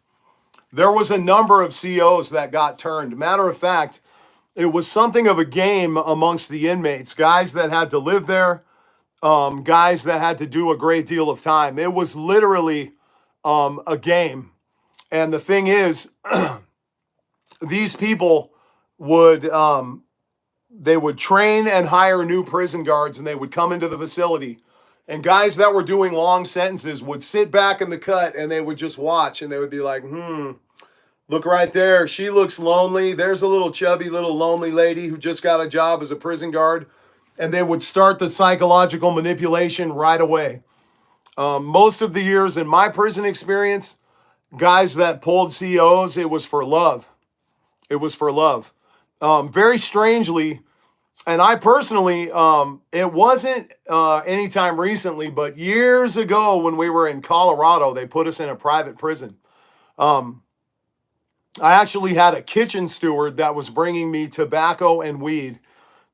there was a number of COs that got turned. Matter of fact, it was something of a game amongst the inmates, guys that had to live there, guys that had to do a great deal of time. It was literally a game. And the thing is, these people would they would train and hire new prison guards, and they would come into the facility. And guys that were doing long sentences would sit back in the cut, and they would just watch, and they would be like, look right there. She looks lonely. There's a little chubby, little lonely lady who just got a job as a prison guard. And they would start the psychological manipulation right away. Most of the years in my prison experience, guys that pulled COs, it was for love. It was for love. Very strangely, and I personally, it wasn't anytime recently, but years ago when we were in Colorado, they put us in a private prison. I actually had a kitchen steward that was bringing me tobacco and weed.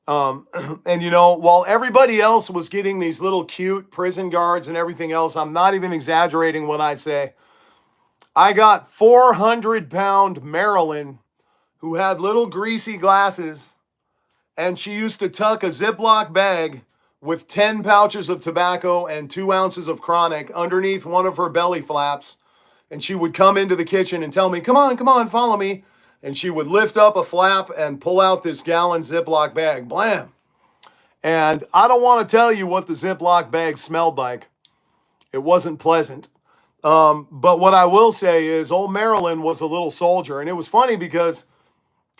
And while everybody else was getting these little cute prison guards and everything else, I'm not even exaggerating when I say I got 400-pound Marilyn who had little greasy glasses, and she used to tuck a Ziploc bag with 10 pouches of tobacco and 2 ounces of chronic underneath one of her belly flaps. And she would come into the kitchen and tell me, come on, follow me. And she would lift up a flap and pull out this gallon Ziploc bag. Blam. And I don't want to tell you what the Ziploc bag smelled like. It wasn't pleasant. But what I will say is old Marilyn was a little soldier. And it was funny because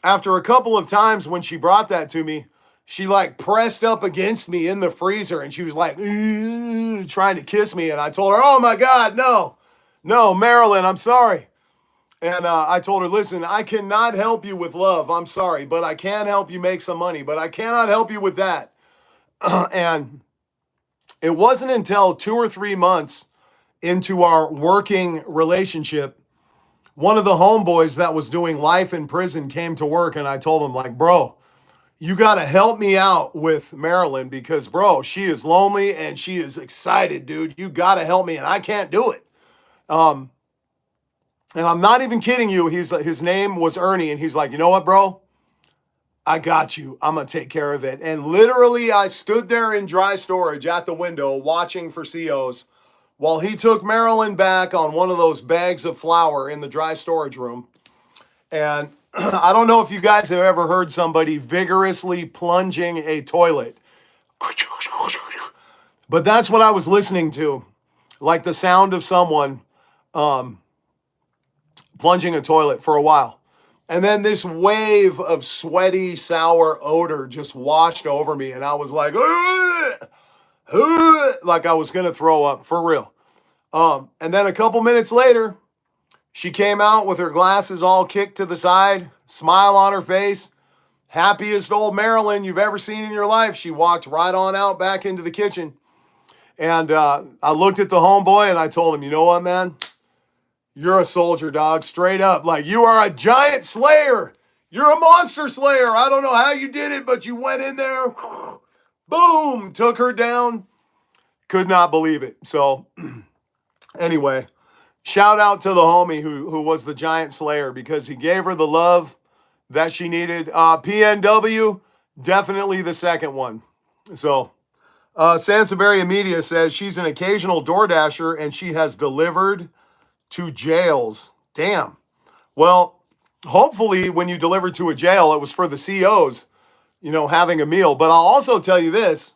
after a couple of times when she brought that to me, she like pressed up against me in the freezer and she was like trying to kiss me. And I told her, oh my God, no, Marilyn, I'm sorry. And I told her, listen, I cannot help you with love. I'm sorry, but I can help you make some money, but I cannot help you with that. And it wasn't until 2 or 3 months into our working relationship, one of the homeboys that was doing life in prison came to work, and I told him, like, bro, you got to help me out with Marilyn because, bro, she is lonely and she is excited, dude. You got to help me, and I can't do it. And I'm not even kidding you. His name was Ernie, and he's like, you know what, bro? I got you. I'm going to take care of it. And literally, I stood there in dry storage at the window watching for COs while he took Marilyn back on one of those bags of flour in the dry storage room. And I don't know if you guys have ever heard somebody vigorously plunging a toilet. But that's what I was listening to, like the sound of someone plunging a toilet for a while. And then this wave of sweaty, sour odor just washed over me. And I was like, like I was going to throw up, for real. And then a couple minutes later, she came out with her glasses all kicked to the side, smile on her face. Happiest old Marilyn you've ever seen in your life. She walked right on out back into the kitchen. And I looked at the homeboy and I told him, you know what, man? You're a soldier, dog, straight up. Like, you are a giant slayer. You're a monster slayer. I don't know how you did it, but you went in there, boom, took her down. Could not believe it. So, anyway, Shout out to the homie who was the giant slayer because he gave her the love that she needed. PNW, definitely the second one. So, Sansevieria Media says she's an occasional DoorDasher and she has delivered to jails. Damn. Well, hopefully when you deliver to a jail, it was for the COs, having a meal. But I'll also tell you this.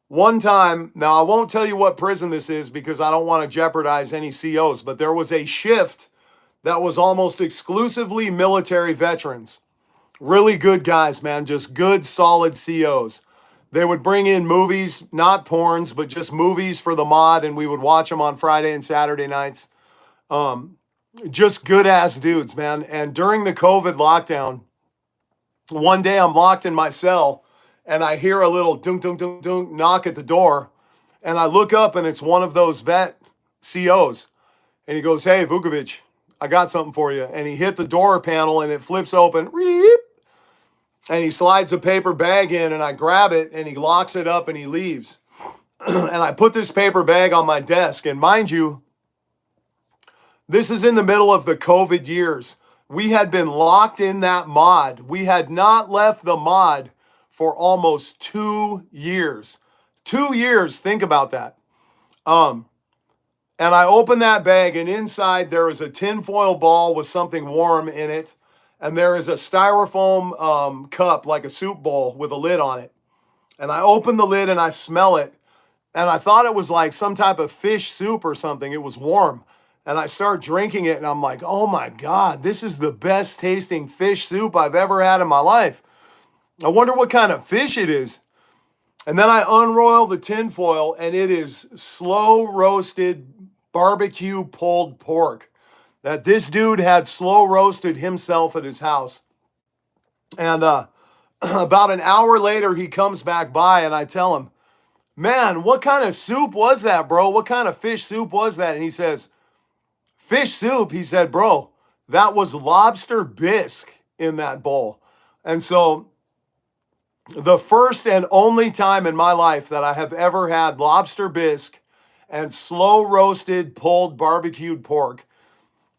One time, now I won't tell you what prison this is because I don't want to jeopardize any COs, but there was a shift that was almost exclusively military veterans. Really good guys, man, just good, solid COs. They would bring in movies, not porns, but just movies for the mod, and we would watch them on Friday and Saturday nights. Just good ass dudes, man. And during the COVID lockdown, one day I'm locked in my cell and I hear a little dunk, dunk, dunk, dunk knock at the door. And I look up and it's one of those vet COs. And he goes, "Hey, Vukovic, I got something for you." And he hit the door panel and it flips open. And he slides a paper bag in and I grab it and he locks it up and he leaves. And I put this paper bag on my desk. And mind you, this is in the middle of the COVID years. We had been locked in that mod. We had not left the mod for almost 2 years. 2 years, think about that. And I opened that bag and inside there is a tinfoil ball with something warm in it. And there is a styrofoam cup, like a soup bowl with a lid on it. And I open the lid and I smell it. And I thought it was like some type of fish soup or something. It was warm. And I start drinking it and I'm like, oh my God, this is the best tasting fish soup I've ever had in my life. I wonder what kind of fish it is. And then I unroll the tinfoil and it is slow roasted barbecue pulled pork that this dude had slow roasted himself at his house. And about an hour later, he comes back by and I tell him, "Man, what kind of soup was that, bro? What kind of fish soup was that?" And he says, "Fish soup?" He said, "Bro, that was lobster bisque in that bowl." And so the first and only time in my life that I have ever had lobster bisque and slow roasted pulled barbecued pork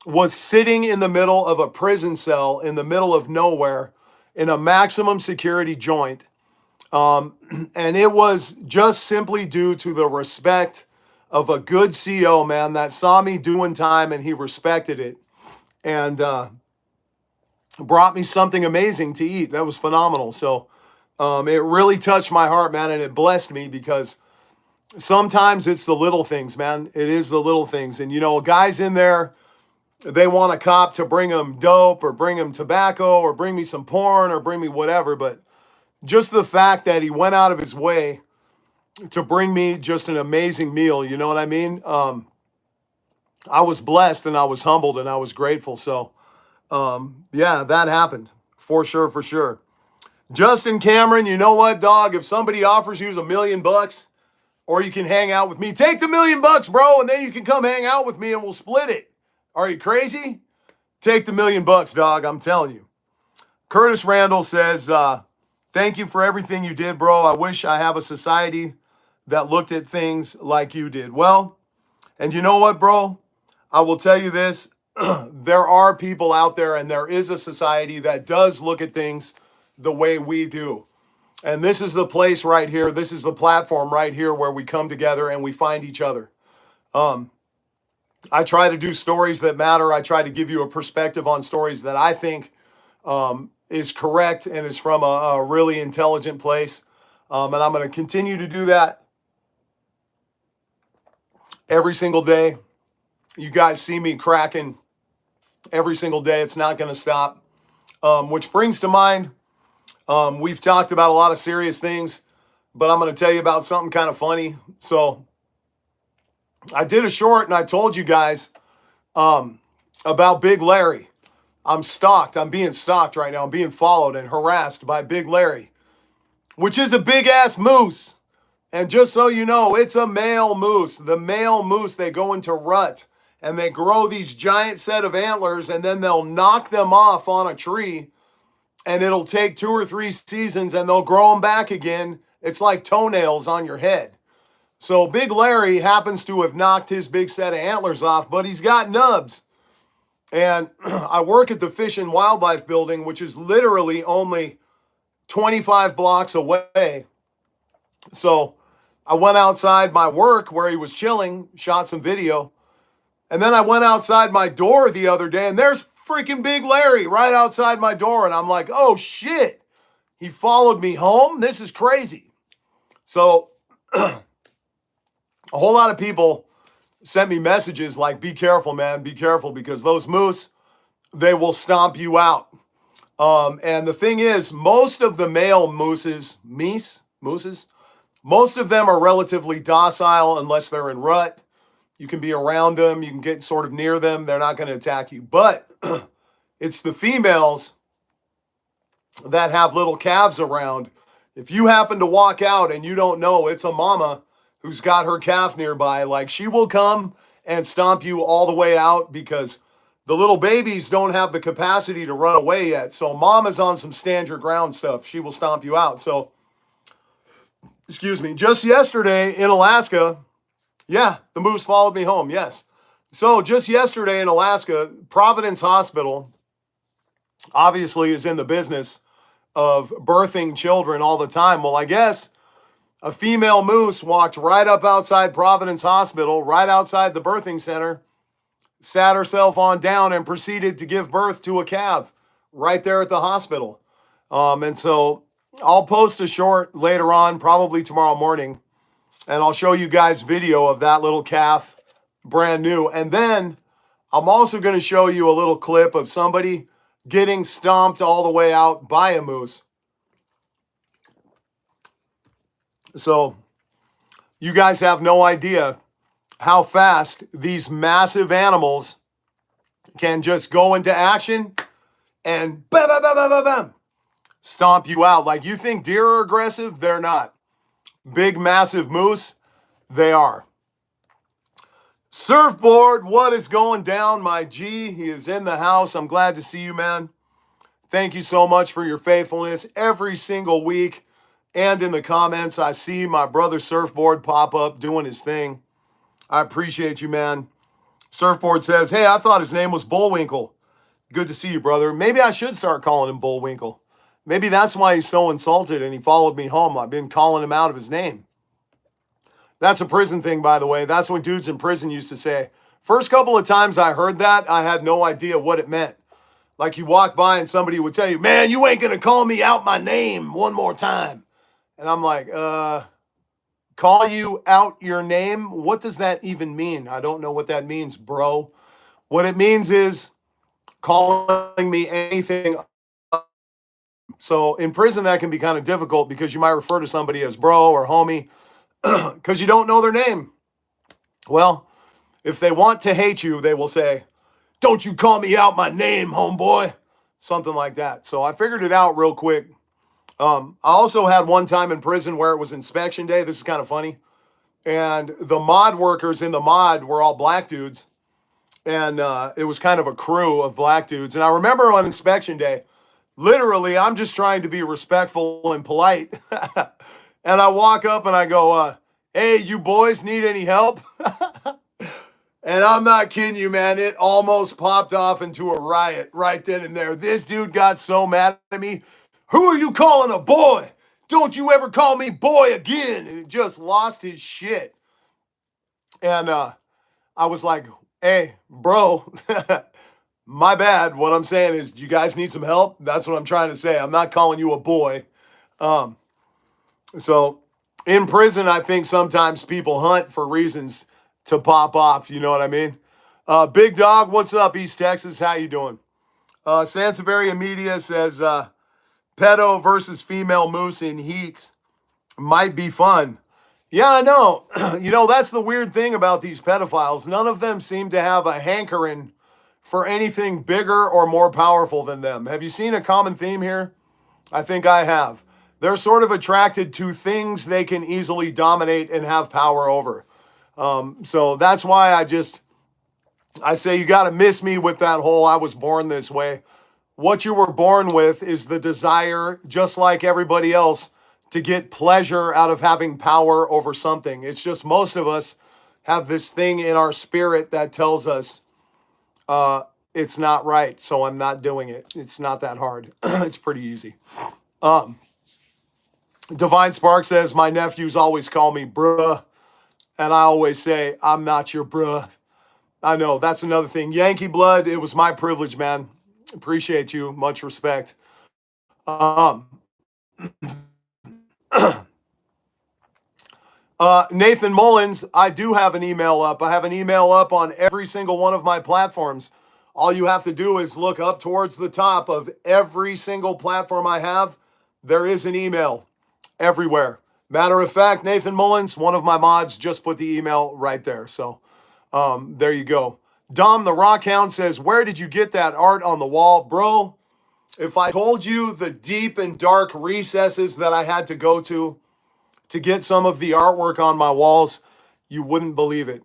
was sitting in the middle of a prison cell in the middle of nowhere in a maximum security joint. And it was just simply due to the respect of a good CO, man, that saw me doing time and he respected it and brought me something amazing to eat. That was phenomenal. So it really touched my heart, man, and it blessed me because sometimes it's the little things, man. It is the little things. And, guys in there, they want a cop to bring them dope or bring them tobacco or bring me some porn or bring me whatever. But just the fact that he went out of his way to bring me just an amazing meal, you know what I mean? I was blessed and I was humbled and I was grateful. So, yeah, that happened for sure, for sure. Justin Cameron, you know what, dog? If somebody offers you $1 million or you can hang out with me, take the $1 million, bro, and then you can come hang out with me and we'll split it. Are you crazy? Take the $1 million, dog. I'm telling you. Curtis Randall says, "Thank you for everything you did, bro. I wish I have a society that looked at things like you did." Well, and you know what, bro? I will tell you this. There are people out there and there is a society that does look at things the way we do. And this is the place right here. This is the platform right here where we come together and we find each other. I try to do stories that matter. I try to give you a perspective on stories that I think is correct and is from a really intelligent place. And I'm going to continue to do that every single day. You guys see me cracking every single day. It's not going to stop. Which brings to mind, we've talked about a lot of serious things, but I'm going to tell you about something kind of funny. So I did a short and I told you guys about Big Larry. I'm stalked. I'm being stalked right now. I'm being followed and harassed by Big Larry, which is a big ass moose. And just so you know, it's a male moose. The male moose, they go into rut and they grow these giant set of antlers and then they'll knock them off on a tree and it'll take 2 or 3 seasons and they'll grow them back again. It's like toenails on your head. So Big Larry happens to have knocked his big set of antlers off, but he's got nubs. And I work at the Fish and Wildlife building, which is literally only 25 blocks away. So I went outside my work where he was chilling, shot some video. And then I went outside my door the other day, and there's freaking Big Larry right outside my door. And I'm like, oh shit, he followed me home? This is crazy. So a whole lot of people sent me messages like, be careful, man, be careful, because those moose, they will stomp you out. And the thing is, most of the male mooses, most of them are relatively docile unless they're in rut. You can be around them, you can get sort of near them, they're not going to attack you. But it's the females that have little calves around. If you happen to walk out and you don't know it's a mama who's got her calf nearby, like, she will come and stomp you all the way out, because the little babies don't have the capacity to run away yet. So mama's on some stand your ground stuff. She will stomp you out. So, excuse me, just yesterday in Alaska, yeah, the moose followed me home, yes. So just yesterday in Alaska, Providence Hospital obviously is in the business of birthing children all the time. Well, I guess a female moose walked right up outside Providence Hospital, right outside the birthing center, sat herself on down and proceeded to give birth to a calf right there at the hospital. And so I'll post a short later on, probably tomorrow morning, and I'll show you guys video of that little calf, brand new. And then I'm also going to show you a little clip of somebody getting stomped all the way out by a moose. So you guys have no idea how fast these massive animals can just go into action and bam, bam, bam, bam, bam, bam, stomp you out. Like, you think deer are aggressive? They're not. Big, massive moose, they are. Surfboard, what is going down, my G? He is in the house. I'm glad to see you, man. Thank you so much for your faithfulness every single week. And in the comments, I see my brother Surfboard pop up doing his thing. I appreciate you, man. Surfboard says, hey, I thought his name was Bullwinkle. Good to see you, brother. Maybe I should start calling him Bullwinkle. Maybe that's why he's so insulted and he followed me home. I've been calling him out of his name. That's a prison thing, by the way. That's what dudes in prison used to say. First couple of times I heard that, I had no idea what it meant. Like, you walk by and somebody would tell you, man, you ain't going to call me out my name one more time. And I'm like, call you out your name? What does that even mean? I don't know what that means, bro. What it means is calling me anything. So in prison, that can be kind of difficult because you might refer to somebody as bro or homie because you don't know their name. Well, if they want to hate you, they will say, don't you call me out my name, homeboy. Something like that. So I figured it out real quick. I also had one time in prison where it was inspection day. This is kind of funny. And the mod workers in the mod were all black dudes. And it was kind of a crew of black dudes. And I remember on inspection day, literally, I'm just trying to be respectful and polite. And I walk up and I go, hey, you boys need any help? And I'm not kidding you, man. It almost popped off into a riot right then and there. This dude got so mad at me. Who are you calling a boy? Don't you ever call me boy again. And he just lost his shit. And I was like, hey, bro, my bad. What I'm saying is, do you guys need some help? That's what I'm trying to say. I'm not calling you a boy. So in prison, I think sometimes people hunt for reasons to pop off. You know what I mean? Big Dog, what's up, East Texas? How you doing? Sansevieria Media says, pedo versus female moose in heat might be fun. Yeah, I know. You know, that's the weird thing about these pedophiles. None of them seem to have a hankering for anything bigger or more powerful than them. Have you seen a common theme here? I think I have. They're sort of attracted to things they can easily dominate and have power over. So that's why I say you got to miss me with that whole I was born this way. What you were born with is the desire, just like everybody else, to get pleasure out of having power over something. It's just most of us have this thing in our spirit that tells us it's not right, so I'm not doing it. It's not that hard. It's pretty easy. Um, Divine Spark says, my nephews always call me bruh, and I always say, I'm not your bruh. I know, that's another thing. Yankee blood, it was my privilege, man. Appreciate you. Much respect. Um, Nathan Mullins, I do have an email up. I have an email up on every single one of my platforms. All you have to do is look up towards the top of every single platform I have. There is an email everywhere. Matter of fact, Nathan Mullins, one of my mods, just put the email right there. So there you go. Dom the Rockhound says, where did you get that art on the wall? Bro, if I told you the deep and dark recesses that I had to go to get some of the artwork on my walls, you wouldn't believe it.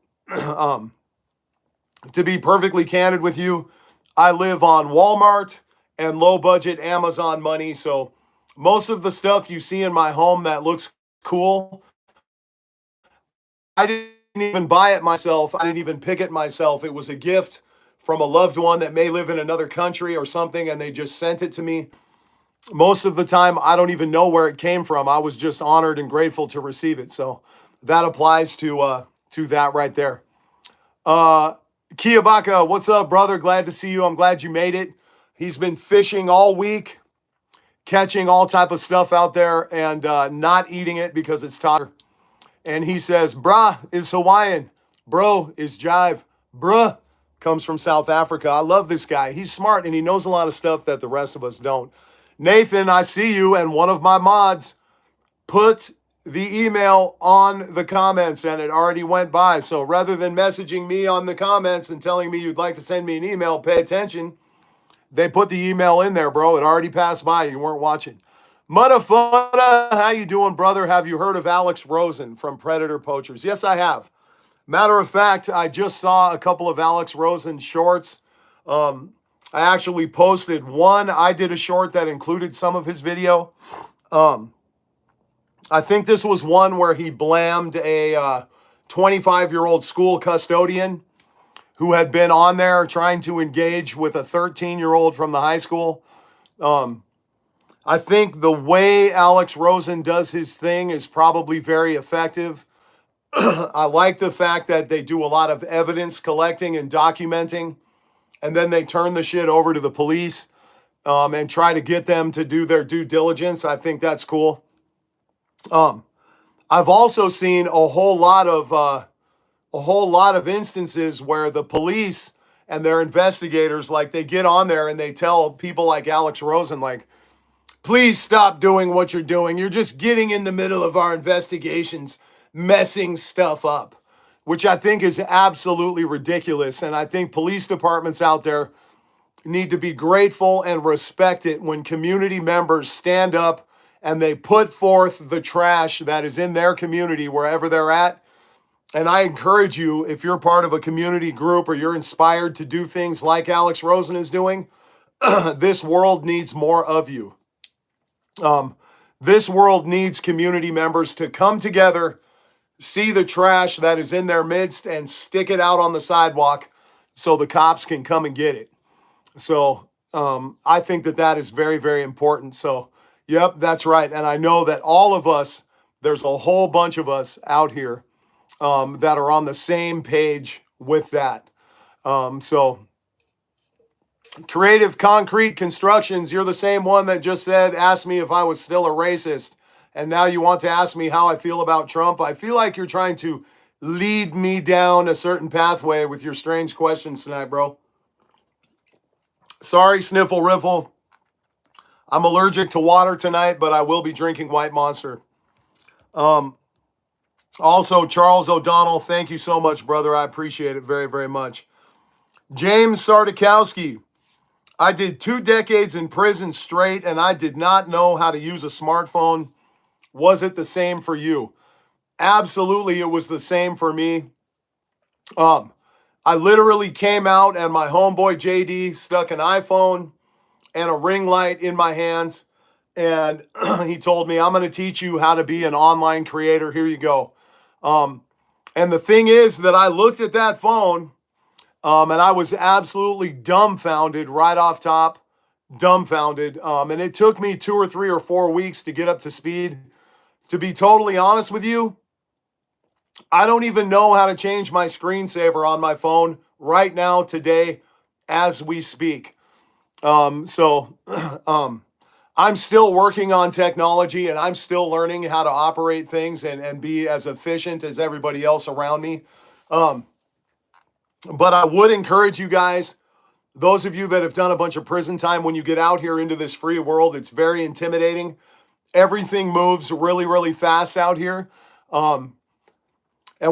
To be perfectly candid with you, I live on Walmart and low budget Amazon money. So most of the stuff you see in my home that looks cool, I didn't even buy it myself. I didn't even pick it myself. It was a gift from a loved one that may live in another country or something, and they just sent it to me. Most of the time, I don't even know where it came from. I was just honored and grateful to receive it. So that applies to that right there. Kiyabaka, what's up, brother? Glad to see you. I'm glad you made it. He's been fishing all week, catching all type of stuff out there, and not eating it because it's tough. And he says, brah is Hawaiian. Bro is jive. Bruh comes from South Africa. I love this guy. He's smart, and he knows a lot of stuff that the rest of us don't. Nathan, I see you, and one of my mods put the email on the comments, and it already went by. So rather than messaging me on the comments and telling me you'd like to send me an email, pay attention. They put the email in there, bro. It already passed by. You weren't watching. Mudafutta, how you doing, brother? Have you heard of Alex Rosen from Predator Poachers? Yes, I have. Matter of fact, I just saw a couple of Alex Rosen shorts. I actually posted one. I did a short that included some of his video. I think this was one where he blamed a 25-year-old school custodian who had been on there trying to engage with a 13-year-old from the high school. I think the way Alex Rosen does his thing is probably very effective. I like the fact that they do a lot of evidence collecting and documenting, and then they turn the shit over to the police and try to get them to do their due diligence. I think that's cool. I've also seen a whole lot of instances where the police and their investigators, like, they get on there and they tell people like Alex Rosen, like, please stop doing what you're doing. You're just getting in the middle of our investigations, messing stuff up, which I think is absolutely ridiculous. And I think police departments out there need to be grateful and respect it when community members stand up and they put forth the trash that is in their community wherever they're at. And I encourage you, if you're part of a community group or you're inspired to do things like Alex Rosen is doing, this world needs more of you. This world needs community members to come together, see the trash that is in their midst, and stick it out on the sidewalk so the cops can come and get it. So I think that is very, very important. So, yep, that's right. And I know that all of us, there's a whole bunch of us out here that are on the same page with that. So Creative Concrete Constructions, you're the same one that just asked me if I was still a racist. And now you want to ask me how I feel about Trump. I feel like you're trying to lead me down a certain pathway with your strange questions tonight, bro. Sorry, Sniffle Riffle. I'm allergic to water tonight, but I will be drinking White Monster. Also, Charles O'Donnell, thank you so much, brother. I appreciate it very, very much. James Sardakowski. I did 2 decades in prison straight, and I did not know how to use a smartphone. Was it the same for you? Absolutely, it was the same for me. I literally came out, and my homeboy JD stuck an iPhone and a ring light in my hands, and he told me, I'm going to teach you how to be an online creator. Here you go. And the thing is that I looked at that phone, and I was absolutely dumbfounded right off top, dumbfounded. And it took me 2 or 3 or 4 weeks to get up to speed. To be totally honest with you, I don't even know how to change my screensaver on my phone right now, today, as we speak. So I'm still working on technology, and I'm still learning how to operate things and be as efficient as everybody else around me. But I would encourage you guys, those of you that have done a bunch of prison time, when you get out here into this free world, it's very intimidating. Everything moves really, really fast out here. And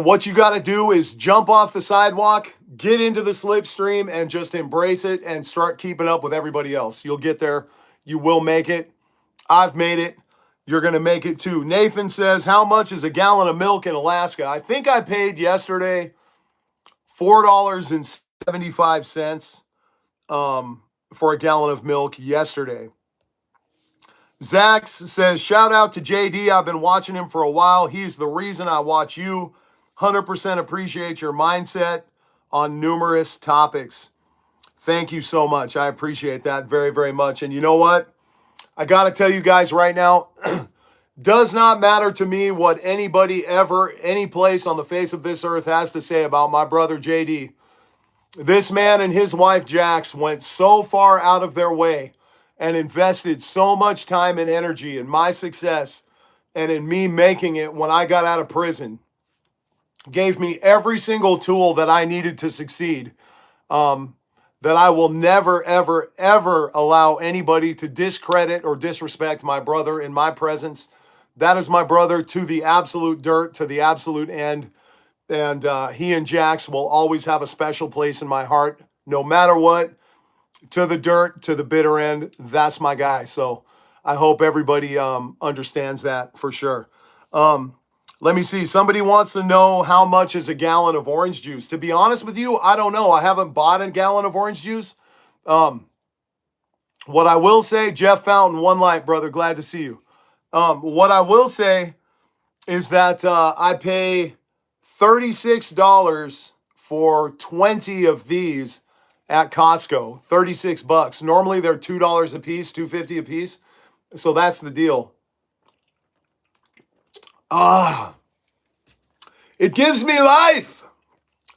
what you got to do is jump off the sidewalk, get into the slipstream, and just embrace it and start keeping up with everybody else. You'll get there. You will make it. I've made it. You're going to make it too. Nathan says, how much is a gallon of milk in Alaska? I think I paid yesterday $4.75 for a gallon of milk yesterday. Zax says, shout out to JD. I've been watching him for a while. He's the reason I watch you. 100% appreciate your mindset on numerous topics. Thank you so much. I appreciate that very, very much. And you know what? I got to tell you guys right now, does not matter to me what anybody ever, any place on the face of this earth has to say about my brother JD. This man and his wife Jax went so far out of their way and invested so much time and energy in my success and in me making it when I got out of prison. Gave me every single tool that I needed to succeed. That I will never, ever, ever allow anybody to discredit or disrespect my brother in my presence. That is my brother to the absolute dirt, to the absolute end. And he and Jax will always have a special place in my heart, no matter what. To the dirt, to the bitter end, that's my guy. So I hope everybody understands that for sure. Let me see. Somebody wants to know how much is a gallon of orange juice. To be honest with you, I don't know. I haven't bought a gallon of orange juice. What I will say, Jeff Fountain, one light, brother. Glad to see you. What I will say is that I pay $36 for 20 of these at Costco. 36 bucks. Normally they're $2 a piece, $2.50 a piece. So that's the deal. It gives me life.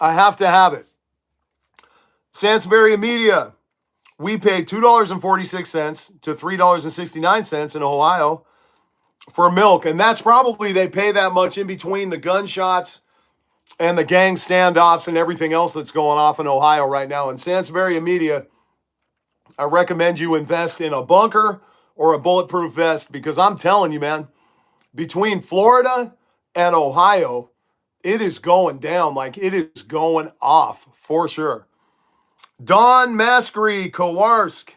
I have to have it. Sansbury Media. We pay $2.46 to $3.69 in Ohio for milk. And that's probably, they pay that much in between the gunshots and the gang standoffs and everything else that's going off in Ohio right now. And Sansbury Media, I recommend you invest in a bunker or a bulletproof vest, because I'm telling you, man, between Florida and Ohio, it is going down. Like, it is going off for sure. Don Maskery Kowarsk.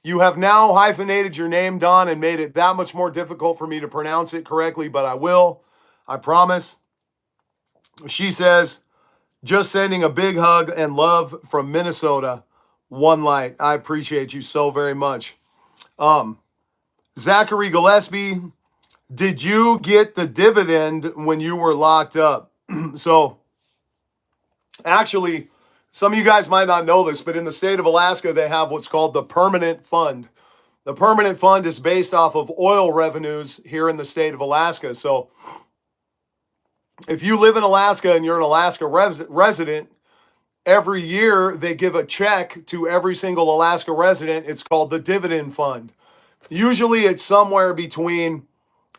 You have now hyphenated your name, Don, and made it that much more difficult for me to pronounce it correctly, but I will. I promise. She says, just sending a big hug and love from Minnesota. One light. I appreciate you so very much. Zachary Gillespie, did you get the dividend when you were locked up? So, actually, some of you guys might not know this, but in the state of Alaska, they have what's called the Permanent Fund. The Permanent Fund is based off of oil revenues here in the state of Alaska. So, if you live in Alaska and you're an Alaska resident, every year they give a check to every single Alaska resident. It's called the Dividend Fund. Usually it's somewhere between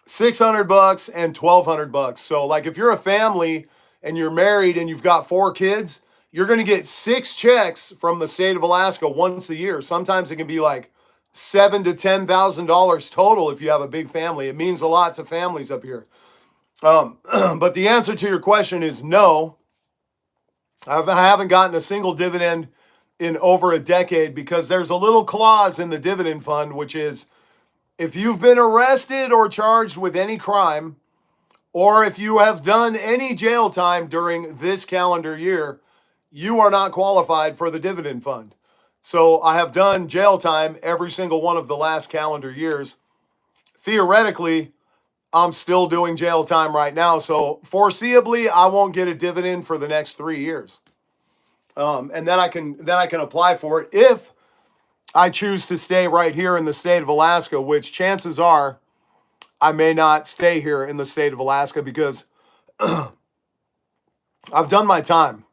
$600 and $1,200. So like if you're a family and you're married and you've got 4 kids, you're going to get 6 checks from the state of Alaska once a year. Sometimes it can be like $7,000 to $10,000 total if you have a big family. It means a lot to families up here. But the answer to your question is no. I haven't gotten a single dividend in over a decade, because there's a little clause in the dividend fund, which is if you've been arrested or charged with any crime, or if you have done any jail time during this calendar year, you are not qualified for the dividend fund. So I have done jail time every single one of the last calendar years. theoretically, I'm still doing jail time right now. So foreseeably, I won't get a dividend for the next 3 years. And then I can apply for it if I choose to stay right here in the state of Alaska, which chances are I may not stay here in the state of Alaska because I've done my time.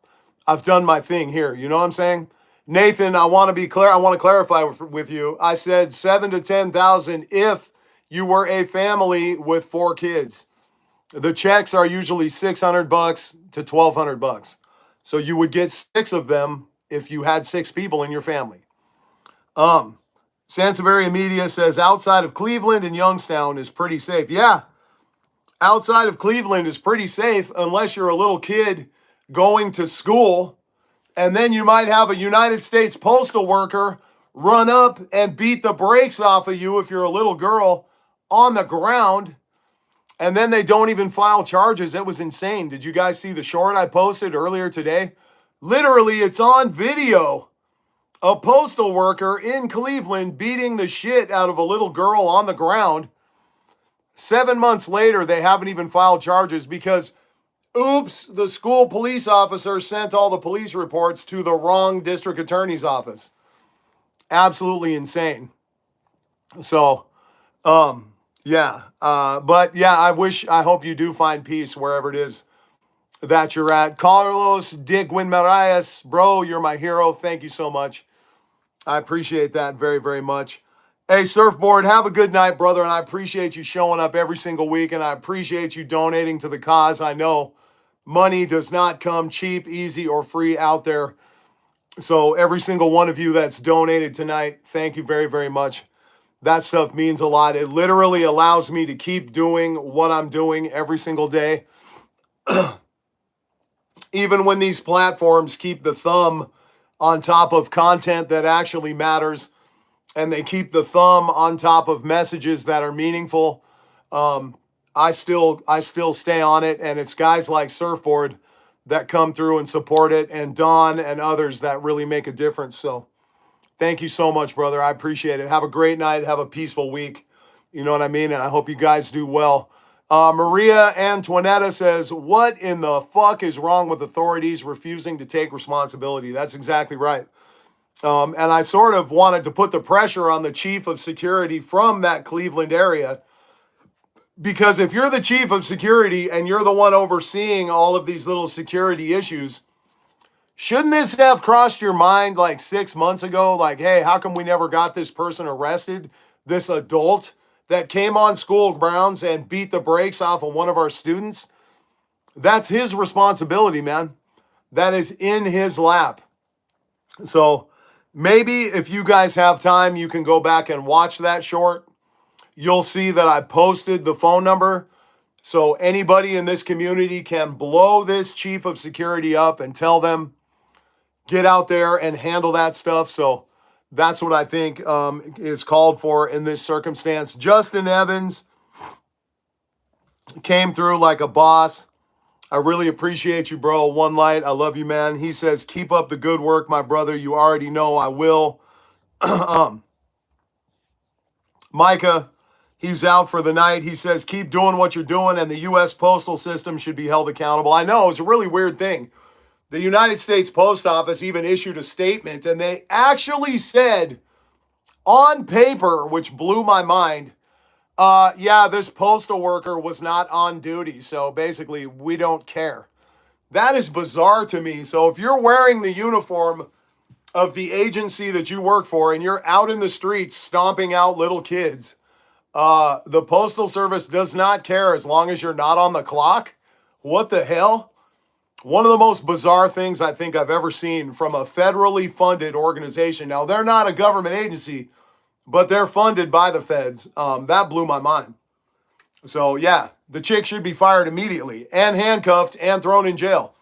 I've done my thing here. You know what I'm saying? Nathan, I want to be clear. I want to clarify with you. I said 7 to 10,000 if you were a family with 4 kids. The checks are usually $600 to $1,200. So you would get 6 of them if you had 6 people in your family. Sansevieria Media says outside of Cleveland and Youngstown is pretty safe. Yeah, outside of Cleveland is pretty safe unless you're a little kid going to school, and then you might have a United States postal worker run up and beat the brakes off of you if you're a little girl on the ground, and then they don't even file charges. It was insane. Did you guys see the short I posted earlier today? Literally, it's on video. A postal worker in Cleveland beating the shit out of a little girl on the ground. 7 months later, they haven't even filed charges because, oops, the school police officer sent all the police reports to the wrong district attorney's office. Absolutely insane. So, yeah. But yeah, I hope you do find peace wherever it is that you're at. Carlos Dick Winmarias, bro, you're my hero. Thank you so much. I appreciate that very, very much. Hey, Surfboard, have a good night, brother, and I appreciate you showing up every single week, and I appreciate you donating to the cause. I know money does not come cheap, easy, or free out there. So every single one of you that's donated tonight, thank you very, very much. That stuff means a lot. It literally allows me to keep doing what I'm doing every single day. Even when these platforms keep the thumb on top of content that actually matters, and they keep the thumb on top of messages that are meaningful, I still stay on it, and it's guys like Surfboard that come through and support it, and Don and others that really make a difference. So thank you so much, brother. I appreciate it. Have a great night. Have a peaceful week. You know what I mean? And I hope you guys do well. Maria Antoinetta says, what in the fuck is wrong with authorities refusing to take responsibility? That's exactly right. And I sort of wanted to put the pressure on the chief of security from that Cleveland area, because if you're the chief of security and you're the one overseeing all of these little security issues, shouldn't this have crossed your mind like 6 months ago? Like, hey, how come we never got this person arrested? This adult that came on school grounds and beat the brakes off of one of our students? That's his responsibility, man. That is in his lap. So maybe if you guys have time, you can go back and watch that short. You'll see that I posted the phone number. So anybody in this community can blow this chief of security up and tell them, get out there and handle that stuff. So that's what I think is called for in this circumstance. Justin Evans came through like a boss. I really appreciate you, bro. One Light, I love you, man. He says, keep up the good work, my brother. You already know I will. Micah, he's out for the night. He says, keep doing what you're doing, and the U.S. postal system should be held accountable. I know, it's a really weird thing. The United States Post Office even issued a statement, and they actually said on paper, which blew my mind, yeah, this postal worker was not on duty, so basically we don't care. That is bizarre to me. So if you're wearing the uniform of the agency that you work for and you're out in the streets stomping out little kids, the Postal Service does not care as long as you're not on the clock? What the hell? One of the most bizarre things I think I've ever seen from a federally funded organization. Now, they're not a government agency, but they're funded by the feds. That blew my mind. So, yeah, the chick should be fired immediately and handcuffed and thrown in jail.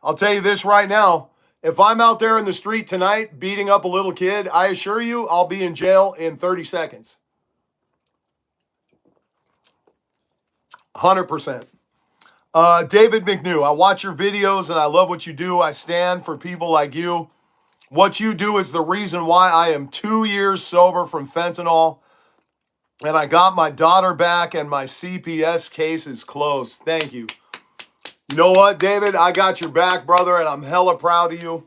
I'll tell you this right now. If I'm out there in the street tonight beating up a little kid, I assure you I'll be in jail in 30 seconds. 100%. David McNew, I watch your videos and I love what you do. I stand for people like you. What you do is the reason why I am 2 years sober from fentanyl. And I got my daughter back and my CPS case is closed. Thank you. You know what, David? I got your back, brother, and I'm hella proud of you.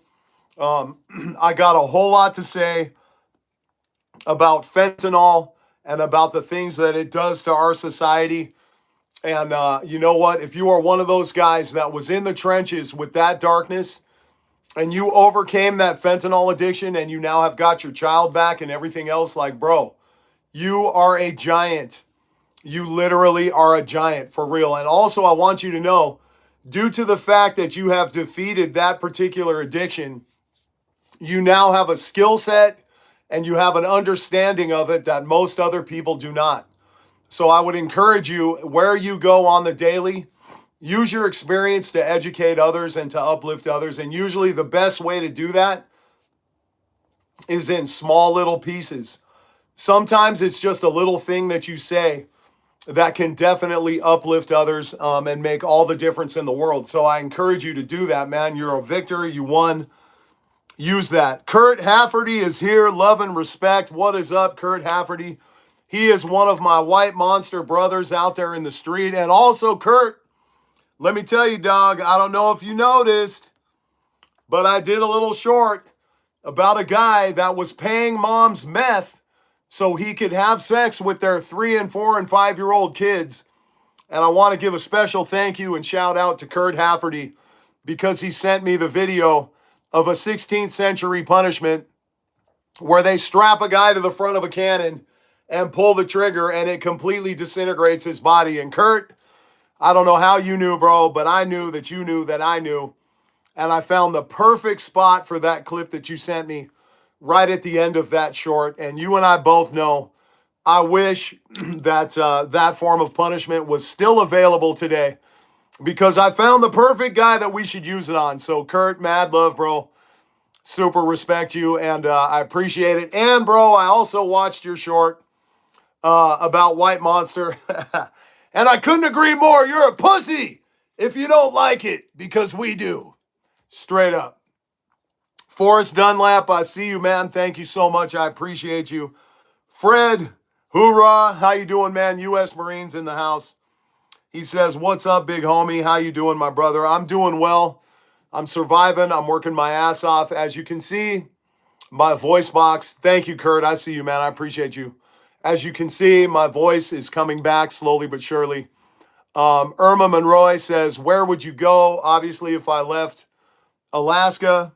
I got a whole lot to say about fentanyl and about the things that it does to our society. And you know what? If you are one of those guys that was in the trenches with that darkness and you overcame that fentanyl addiction and you now have got your child back and everything else, like, bro, you are a giant. You literally are a giant for real. And also, I want you to know, due to the fact that you have defeated that particular addiction, you now have a skill set and you have an understanding of it that most other people do not. So I would encourage you, where you go on the daily, use your experience to educate others and to uplift others. And usually the best way to do that is in small little pieces. Sometimes it's just a little thing that you say that can definitely uplift others and make all the difference in the world. So I encourage you to do that, man. You're a victor. You won. Use that. Kurt Hafferty is here. Love and respect. What is up, Kurt Hafferty? He is one of my white monster brothers out there in the street. And also, Kurt, let me tell you, dog, I don't know if you noticed, but I did a little short about a guy that was paying moms meth so he could have sex with their 3 and 4 and 5-year-old kids. And I want to give a special thank you and shout out to Kurt Hafferty because he sent me the video of a 16th century punishment where they strap a guy to the front of a cannon and pull the trigger and it completely disintegrates his body. And Kurt, I don't know how you knew, bro, but I knew that you knew that I knew. And I found the perfect spot for that clip that you sent me right at the end of that short. And you and I both know, I wish that that form of punishment was still available today because I found the perfect guy that we should use it on. So Kurt, mad love, bro. Super respect you, and I appreciate it. And, bro, I also watched your short about White Monster, and I couldn't agree more. You're a pussy if you don't like it, because we do. Straight up. Forrest Dunlap, I see you, man. Thank you so much. I appreciate you. Fred, hoorah. How you doing, man? U.S. Marines in the house. He says, what's up, big homie? How you doing, my brother? I'm doing well. I'm surviving. I'm working my ass off. As you can see, my voice box. Thank you, Kurt. I see you, man. I appreciate you. As you can see, my voice is coming back slowly but surely. Irma Monroy says, where would you go? Obviously, if I left Alaska.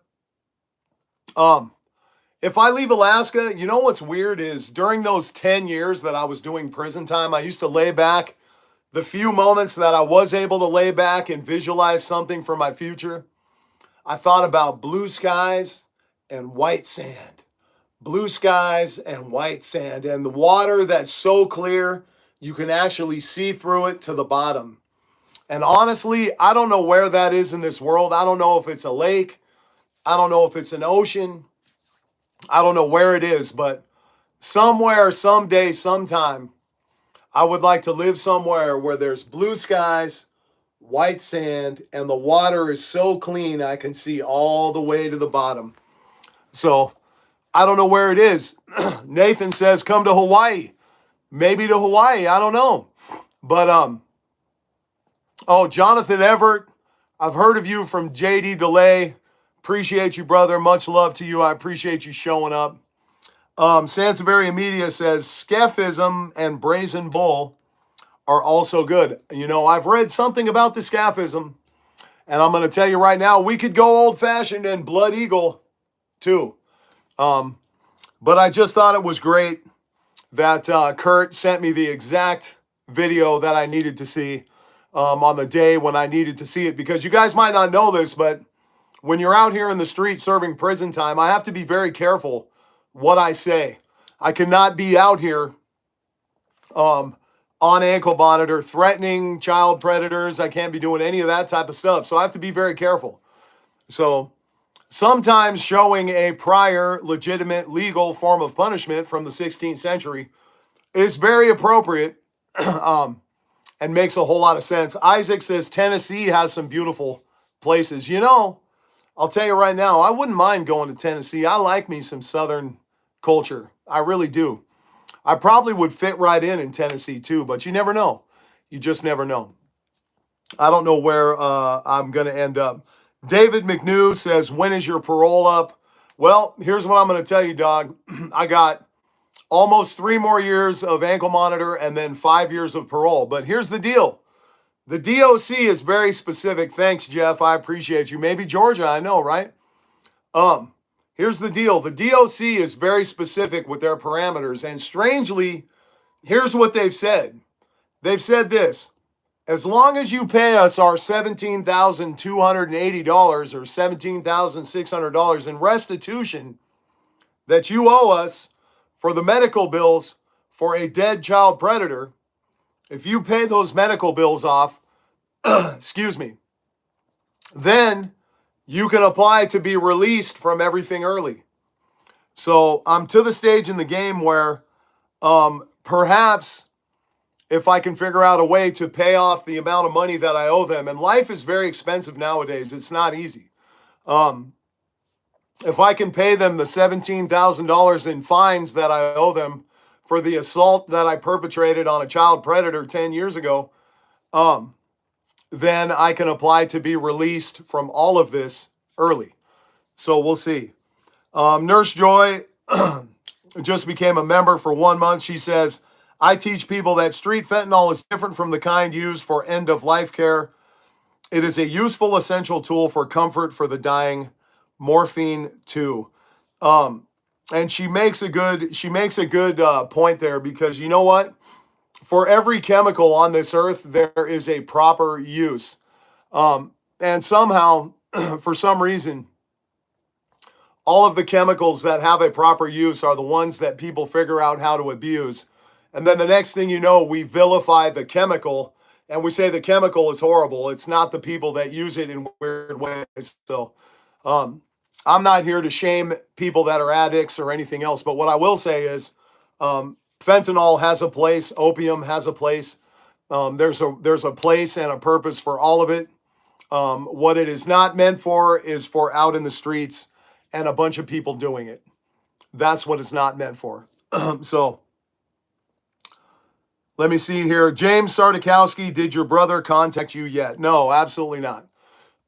If I leave Alaska, you know what's weird is during those 10 years that I was doing prison time, I used to lay back. The few moments that I was able to lay back and visualize something for my future, I thought about blue skies and white sand. Blue skies and white sand. And the water that's so clear, you can actually see through it to the bottom. And honestly, I don't know where that is in this world. I don't know if it's a lake. I don't know if it's an ocean. I don't know where it is, but somewhere, someday, sometime, I would like to live somewhere where there's blue skies, white sand, and the water is so clean I can see all the way to the bottom. So I don't know where it is. Nathan says, come to Hawaii. Maybe to Hawaii. I don't know. But, Jonathan Everett, I've heard of you from JD Delay. Appreciate you, brother. Much love to you. I appreciate you showing up. Sansevieria Media says, Scaphism and Brazen Bull are also good. You know, I've read something about the Scaphism, and I'm going to tell you right now, we could go old-fashioned and Blood Eagle, too. But I just thought it was great that Kurt sent me the exact video that I needed to see on the day when I needed to see it, because you guys might not know this, but when you're out here in the street serving prison time, I have to be very careful what I say. I cannot be out here on ankle monitor threatening child predators. I can't be doing any of that type of stuff. So I have to be very careful. So sometimes showing a prior legitimate legal form of punishment from the 16th century is very appropriate and makes a whole lot of sense. Isaac says Tennessee has some beautiful places. You know, I'll tell you right now, I wouldn't mind going to Tennessee. I like me some Southern culture. I really do. I probably would fit right in Tennessee too, but you never know. You just never know. I don't know where I'm going to end up. David McNew says, when is your parole up? Well, here's what I'm going to tell you, dog. I got almost 3 more years of ankle monitor and then 5 years of parole. But here's the deal. The DOC is very specific. Thanks, Jeff. I appreciate you. Maybe Georgia, I know, right? Here's the deal. The DOC is very specific with their parameters. And strangely, here's what they've said. They've said this. As long as you pay us our $17,280 or $17,600 in restitution that you owe us for the medical bills for a dead child predator, if you pay those medical bills off, excuse me, then you can apply to be released from everything early. So I'm to the stage in the game where perhaps if I can figure out a way to pay off the amount of money that I owe them, and life is very expensive nowadays, it's not easy. If I can pay them the $17,000 in fines that I owe them for the assault that I perpetrated on a child predator 10 years ago, then I can apply to be released from all of this early. So we'll see. Nurse Joy just became a member for 1 month. She says, I teach people that street fentanyl is different from the kind used for end-of-life care. It is a useful, essential tool for comfort for the dying. Morphine too. And she makes a good point there, because you know what? For every chemical on this earth, there is a proper use. And somehow, for some reason, all of the chemicals that have a proper use are the ones that people figure out how to abuse. And then the next thing you know, we vilify the chemical and we say the chemical is horrible. It's not the people that use it in weird ways. So I'm not here to shame people that are addicts or anything else. But what I will say is fentanyl has a place. Opium has a place. There's a place and a purpose for all of it. What it is not meant for is for out in the streets and a bunch of people doing it. That's what it's not meant for. So let me see here. James Sardakowski, did your brother contact you yet? No, absolutely not.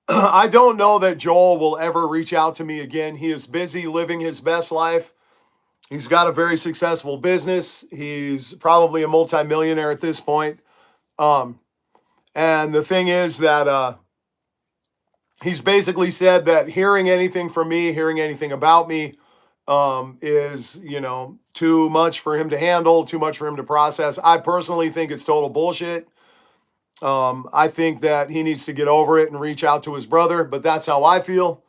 I don't know that Joel will ever reach out to me again. He is busy living his best life. He's got a very successful business. He's probably a multimillionaire at this point. And the thing is that he's basically said that hearing anything from me, hearing anything about me, is, too much for him to handle, too much for him to process. I personally think it's total bullshit. I think that he needs to get over it and reach out to his brother, but that's how I feel.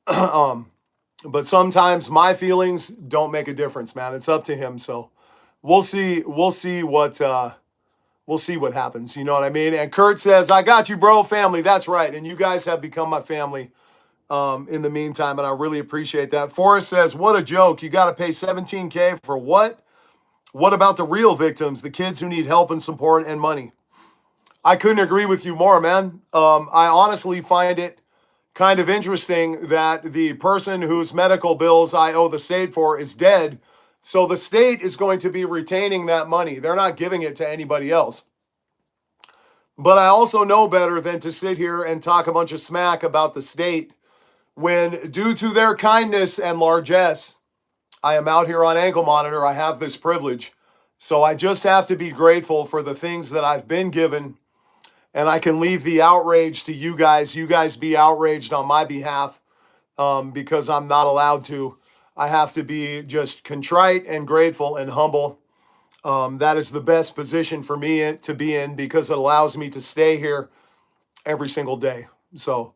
But sometimes my feelings don't make a difference, man. It's up to him. So we'll see what happens. You know what I mean? And Kurt says, I got you, bro, family. That's right. And you guys have become my family in the meantime, and I really appreciate that. Forrest says, what a joke. You got to pay $17K for what? What about the real victims, the kids who need help and support and money? I couldn't agree with you more, man. I honestly find it kind of interesting that the person whose medical bills I owe the state for is dead. So the state is going to be retaining that money. They're not giving it to anybody else. But I also know better than to sit here and talk a bunch of smack about the state when, due to their kindness and largesse, I am out here on ankle monitor. I have this privilege. So I just have to be grateful for the things that I've been given. And I can leave the outrage to you guys. You guys be outraged on my behalf because I'm not allowed to. I have to be just contrite and grateful and humble. That is the best position for me to be in because it allows me to stay here every single day. So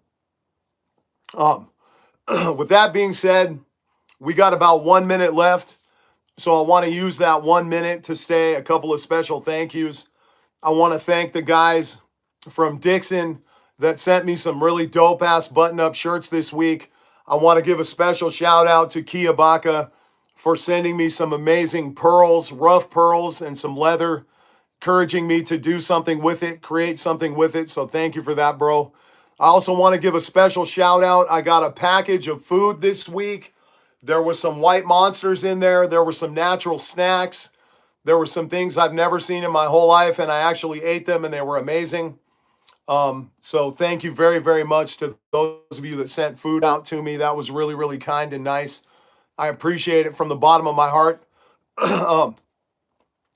with that being said, we got about 1 minute left. So I want to use that 1 minute to say a couple of special thank yous. I want to thank the guys from Dixon that sent me some really dope ass button-up shirts this week. I want to give a special shout out to Kia Baca for sending me some amazing pearls, rough pearls, and some leather, encouraging me to do something with it, create something with it. So thank you for that, bro. I also want to give a special shout out. I got a package of food this week. There were some White Monsters in there. There were some natural snacks. There were some things I've never seen in my whole life, and I actually ate them, and they were amazing. So thank you very, very much to those of you that sent food out to me. That was really, really kind and nice. I appreciate it from the bottom of my heart.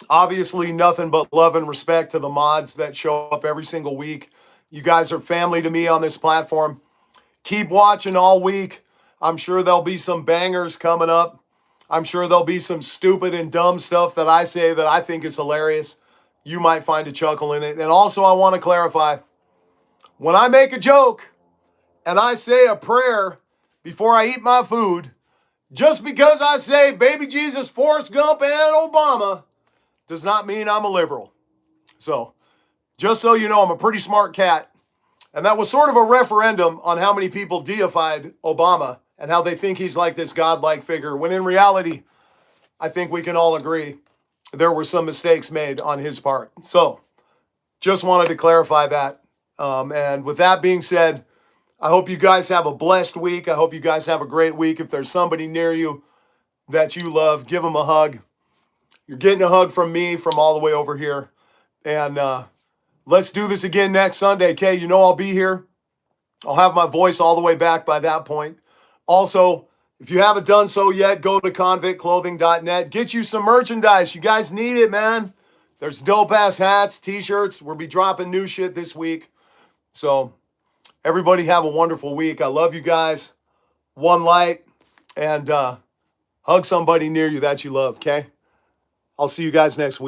Obviously, nothing but love and respect to the mods that show up every single week. You guys are family to me on this platform. Keep watching all week. I'm sure there'll be some bangers coming up. I'm sure there'll be some stupid and dumb stuff that I say that I think is hilarious. You might find a chuckle in it. And also, I want to clarify, when I make a joke and I say a prayer before I eat my food, just because I say baby Jesus, Forrest Gump, and Obama does not mean I'm a liberal. So, just so you know, I'm a pretty smart cat. And that was sort of a referendum on how many people deified Obama and how they think he's like this godlike figure, when in reality, I think we can all agree there were some mistakes made on his part. So, just wanted to clarify that. And with that being said, I hope you guys have a blessed week. I hope you guys have a great week. If there's somebody near you that you love, give them a hug. You're getting a hug from me from all the way over here. And let's do this again next Sunday, okay? You know I'll be here. I'll have my voice all the way back by that point. Also, if you haven't done so yet, go to convictclothing.net. Get you some merchandise. You guys need it, man. There's dope-ass hats, t-shirts. We'll be dropping new shit this week. So everybody have a wonderful week. I love you guys. One light. And hug somebody near you that you love, okay? I'll see you guys next week.